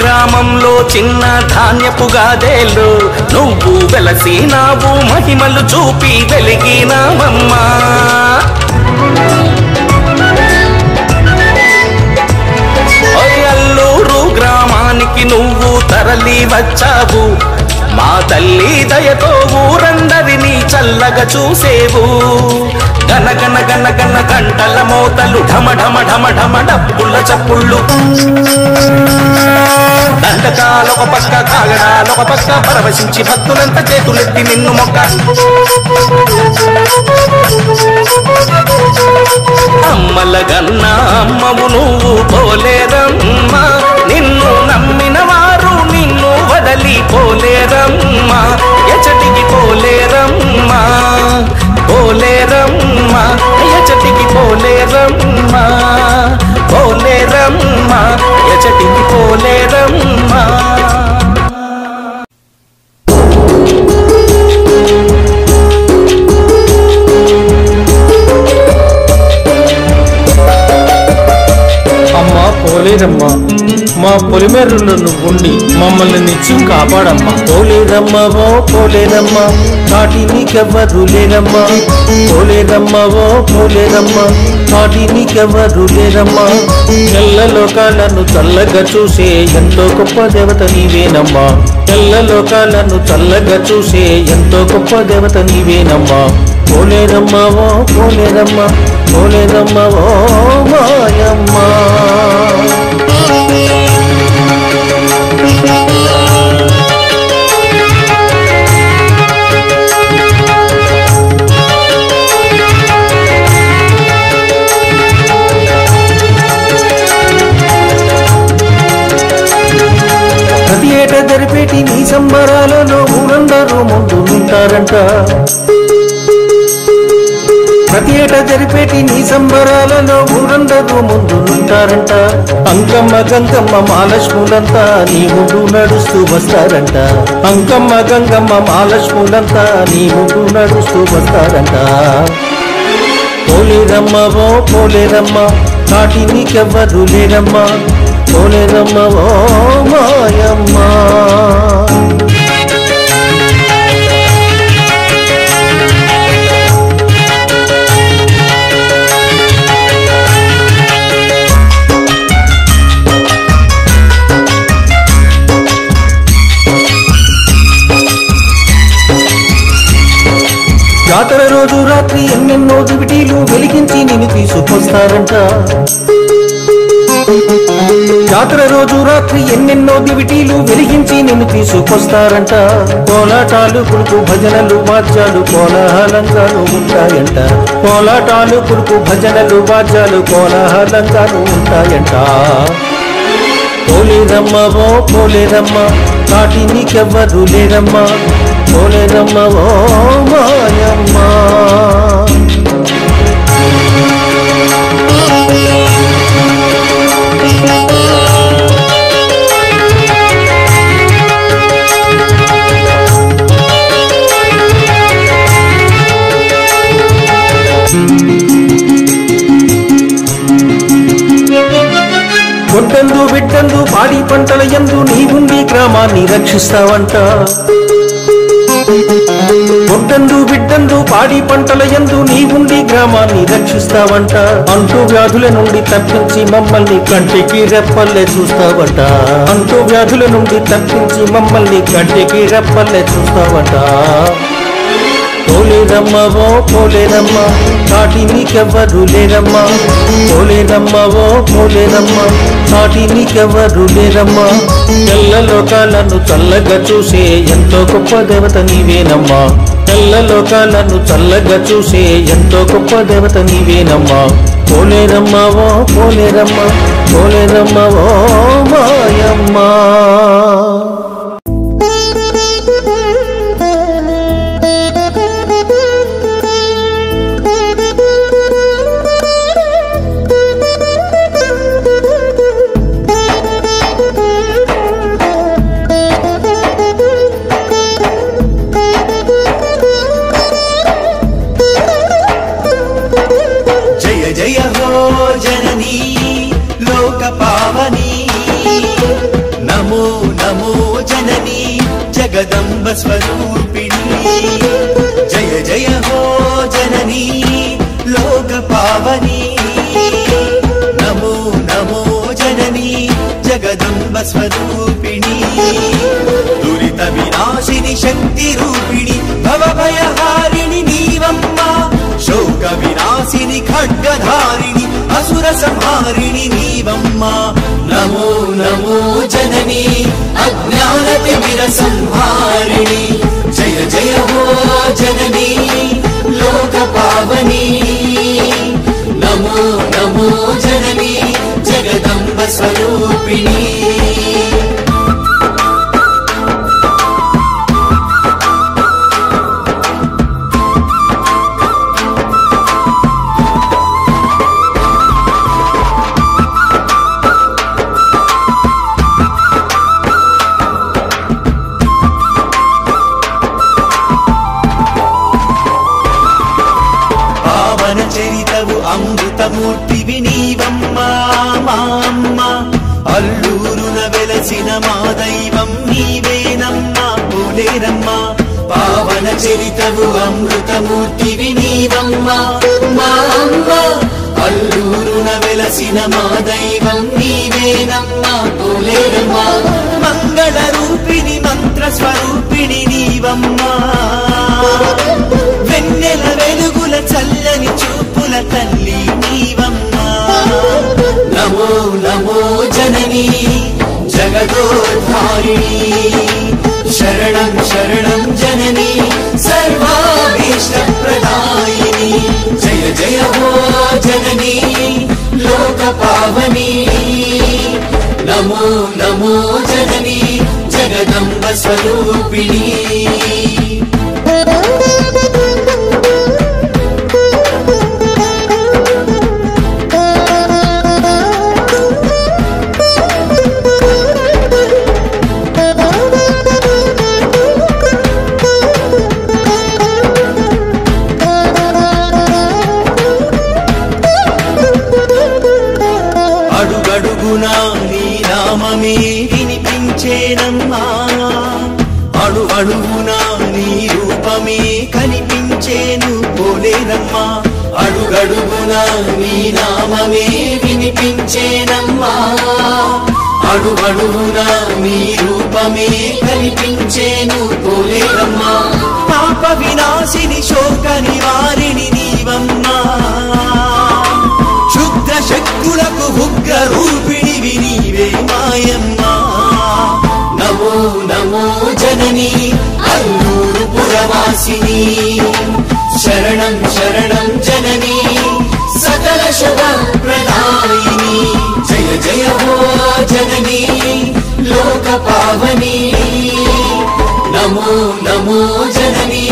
Speaker 11: గ్రామంలో చిన్న ధాన్యపు గాదేలు నువ్వు వెలసినావు మహిమలు చూపి వెలిగినావమ్మా అల్లూరు గ్రామానికి నువ్వు తరలి వచ్చావు మా తల్లి దయతో ఊరందరినీ చల్లగా చూసేవు గన గన గన గన గంటల మోతలు ఢమ ఢమ ఢమ ఢమ డబ్బుల చప్పుళ్ళు దండకాలొక పక్క కాగడాలొక పక్క పరవశించి భక్తులంతా చేతులెత్తి నిన్ను మొక్క అమ్మల గన్న అమ్మవు నువ్వు పోలేరమ్మా నిన్ను నమ్మిన వారు నిన్ను వదలి పోలేరమ్మా ఎచటికి పోలేరమ్మా పోలేరమ్మా ఎచటికి పోలేరమ్మా పోలేరమ్మా ఎచటికి పోలేరమ్మా
Speaker 6: అమ్మా పోలేరమ్మా మా పొలిమేరులో నువ్వుండి మమ్మల్ని నిత్యం కాపాడమ్మా
Speaker 1: పోలేరమ్మా ఓ పోలేరమ్మా కాటి నీకెవ్వరు లేరమ్మా పోలేరమ్మా ఓ పోలేరమ్మా కాటి నీకెవ్వరు లేరమ్మా ఎల్ల లోకాలను చల్లగా చూసే ఎంతో గొప్ప దేవత నీవేనమ్మా ఎల్ల లోకాలను చల్లగా చూసే ఎంతో గొప్ప దేవత నీవేనమ్మా పోలేరమ్మా ఓ పోలేరమ్మా పోలేరమ్మా ఓ మాయమ్మా ప్రతి ఏటా జరిపేటి నీ సంబరాలలో ఊరందరూ ముందు ఉంటారంట ప్రతి ఏటా జరిపేటి నీ సంబరాలలో ఊరందరూ ముందు ఉంటారంట అంకమ్మ గంగమ్మ మహాలక్ష్ములంతా నీ ముందు నడుస్తూ వస్తారంట అంకమ్మ గంగమ్మ మహాలక్ష్ములంతా నీ ముందు నడుస్తూ వస్తారంట పోలేరమ్మ ఓ పోలేరమ్మ కాటి నీకెవ్వరు లేరమ్మా పోలేరమ్మ ఓ మాయమ్మ జాతర రోజు రాత్రి ఎన్నెన్నో దివిటీలు వెలిగించి నిన్ను తీసుకొస్తారంట
Speaker 6: జాతర రోజు రాత్రి ఎన్నెన్నో దివిటీలు వెలిగించి నిన్ను తీసుకొస్తారంట. కోలాటాలు కుడుకు భజనలు వాద్యాలు కోలాహలంగాను ఉంటాయంట. కోలాటాలు కుడుకు భజనలు వాద్యాలు కోలాహలంగాను ఉంటాయంట. పోలేరమ్మ ఓ పోలేరమ్మ కాటి నీకెవ్వరు లేరమ్మ. పోలేరమ్మ ఓ మాయమ్మ. కొట్టందు బిడ్డందు పాడి పంటల యందు నీవుండి గ్రామాన్ని రక్షిస్తావంట. కొట్టందు బిడ్డందు పాడి పంటల యందు నీవుండి గ్రామాన్ని రక్షిస్తావంట. అంటూ వ్యాధుల నుండి తప్పించి మమ్మల్ని కంటికి రెప్పల్లే చూస్తావంట. అంటూ వ్యాధుల నుండి తప్పించి మమ్మల్ని కంటికి రెప్పల్లే చూస్తావంట. పోలేరమ్మ ఓ పోలేరమ్మ కాటి నీకెవ్వరు లేరమ్మ. పోలేరమ్మ ఓ పోలేరమ్మ కాటి నీకెవ్వరు లేరమ్మ. తెల్ల లోకాలను చల్లగా చూసే ఎంతో గొప్ప దేవత నీవేనమ్మా. తెల్ల లోకాలను చల్లగా చూసే ఎంతో గొప్ప దేవత నీవేనమ్మా. పోలేరమ్మ ఓ పోలేరమ్మ పోలేరమ్మ ఓ మాయమ్మ.
Speaker 8: जगदम्ब स्वरूपिणी जय जय हो जननी लोक पावनी नमो नमो जननी जगदम्ब स्वरूपिणी दुरित विनाशिनी शक्ति रूपिणी भव भयहारिणी नीवम्मा शोक विनाशिनी खड्गधारिणी असुर संहारिणी नीवम्मा नमो नमो जननी अज्ञानतिमिर संहारिणी जय जय हो जननी लोक पावनी नमो नमो जननी जगदम्ब स्वरूपिणी అమృతమూర్తివి నీవమ్మా మా అమ్మ అల్లూరున వెలసిన మా దైవం నీవేనమ్మా పోలేరమ్మా పావన చరితవు అమృతమూర్తివి నీవమ్మా మా అమ్మ అల్లూరున వెలసిన మా దైవం నీవేనమ్మా పోలేరమ్మా మంగళ రూపిణి మంత్ర స్వరూపిణి నీవమ్మా వెన్నెల వెలుగుల చల్లని చూపుల తల్లి నీవమ్మా నమో నమో జననీ జగదోద్ధారిణి శరణం శరణం జననీ సర్వాభీష్ట ప్రదాయిని జయ జయ హో జననీ లోక పావని నమో నమో జననీ జగదంబ స్వరూపిణి అడుగడుగునా నీ నామమే వినిపించేనమ్మా అడు అడుగునా నీ రూపమే కనిపించేను పోలేరమ్మా అడుగడుగునా నీ నామమే వినిపించేనమ్మా అడు అడుగునా నీ రూపమే కనిపించేను పోలేరమ్మా పాప వినాశిని శోక నివారిణి నీవమ్మా శుద్ధ శక్తులకు ఉగ్ర రూపి వాసిని శరణం శరణం జనని సకల శుభ ప్రదాయిని జయ జయ హో జనని లోక పావని నమో నమో జనని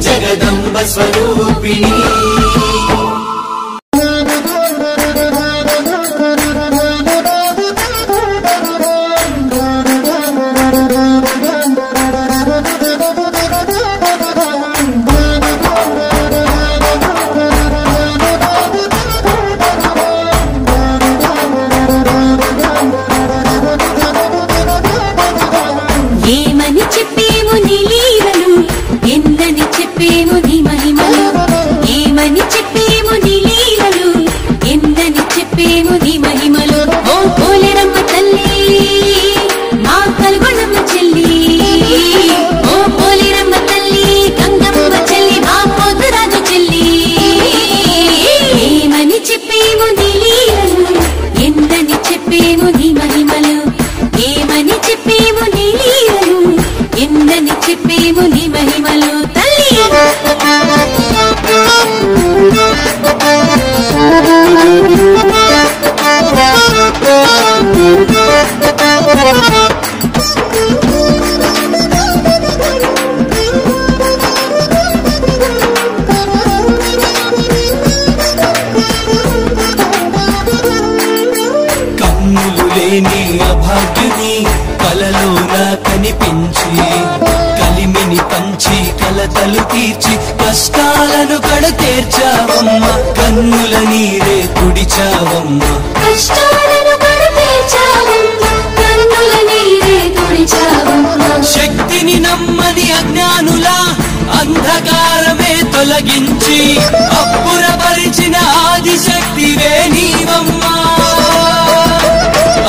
Speaker 8: జగదంబ స్వరూపిణి కలిమిని పంచి కలతలు తీర్చి కష్టాలను కడతీర్చావమ్మ కన్నుల నీరే తుడిచావమ్మ శక్తిని నమ్మని అజ్ఞానుల అంధకారమే తొలగించి అప్పురపరిచిన ఆదిశక్తివే నీవమ్మా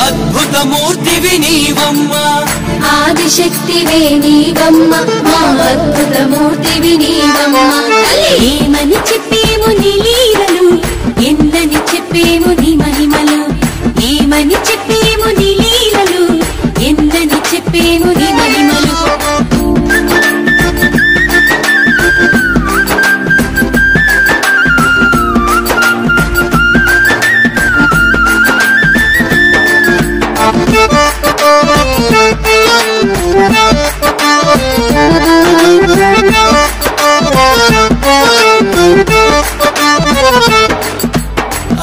Speaker 8: అద్భుతమూర్తివి నీవమ్మా
Speaker 3: ఆదిశక్తివే నీవమ్మ మా అద్భుతమూర్తివి నీవమ్మ ఏమని చెప్పేము నీ లీలలు ఎందని చెప్పేము నీ మహిమలు ఏమని చెప్పేము నీ లీలలు ఎందని చెప్పేము నీ మహిమలు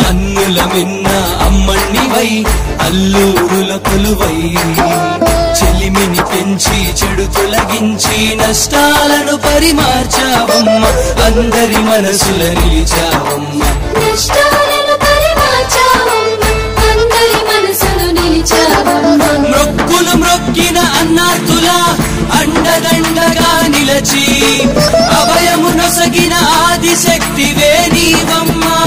Speaker 8: అన్నుల మిన్న అమ్మణ్ణివై అల్లూరుల కొలువై చెలిమిని పెంచి చెడు తొలగించి నష్టాలను పరిమార్చావమ్మ అందరి మనసుల నిలిచావమ్మ మొక్కులు మ్రొక్కిన అన్నార్తుల అండదండగా నిలచి అభయము నొసగిన ఆదిశక్తివే నీవమ్మా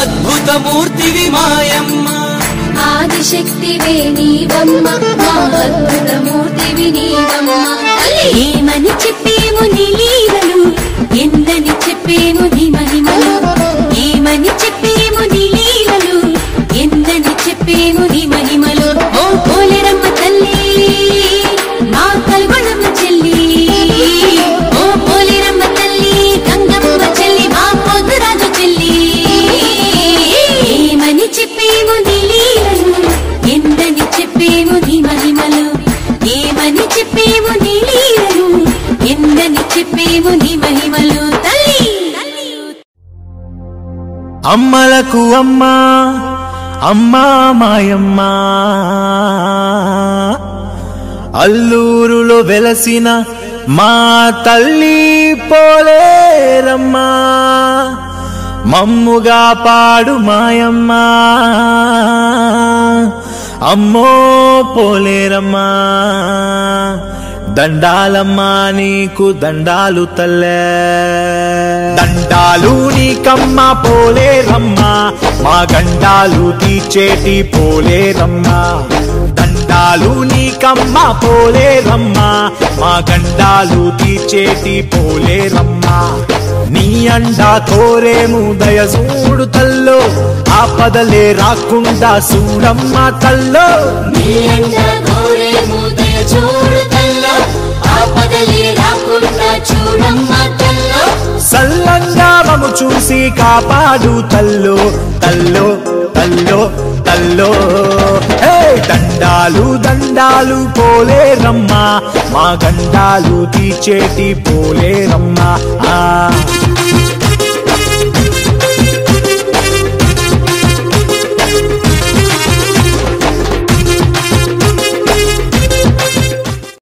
Speaker 8: అద్భుతమూర్తివి మాయమ్మ
Speaker 3: ఆదిశక్తివే నీవమ్మ మా అద్భుతమూర్తివి నీవమ్మ ఏమని చెప్పేము నీ లీలలు ఎందని చెప్పేము నీ మహిమలు ఏమని చెప్పేము నీ లీలలు ఎందని చెప్పేము నీ మహిమలు ఓ పోలేరమ్మ తల్లి మా కల్వణమ్మ చెల్లి ఓ పోలేరమ్మ తల్లి గంగమ్మ చెల్లి మా పొద్దురాజు చెల్లి ఏమని చెప్పేము నీ లీలలు ఎందని చెప్పేము నీ మహిమలు ఏమని చెప్పేము నీ లీలలు ఎందని చెప్పేము నీ మహిమలు తల్లి
Speaker 1: అమ్మలకు అమ్మా అమ్మా మాయమ్మ అల్లూరులో వెలసిన మా తల్లి పోలేరమ్మా మమ్ముగా పాడు మాయమ్మ అమ్మో పోలేరమ్మా దండాలమ్మా నీకు దండాలు తల్లే దండాలు నీకమ్మ పోలేరమ్మా మా గండాలు తీర్చేటి పోలేరమ్మా దండాలు నీకమ్మ పోలేరమ్మా మా గండాలు తీర్చేటి పోలేరమ్మా నీ అండా కోరేము దయసూడు తల్లో ఆపదలే రాకుండా చూడమ్మ తల్లో
Speaker 3: నీ అండా కోరేము దయచూడు తల్లో ఆపదలే రాకుండా
Speaker 12: లేకుండా చూడమ్మా తల్లో
Speaker 13: సల్లంగా మము చూసి కాపాడు తల్లో తల్లో తల్లో తల్లో హే దండాలు దండాలు పోలేరమ్మా మా గండాలు తీచేటి పోలేరమ్మా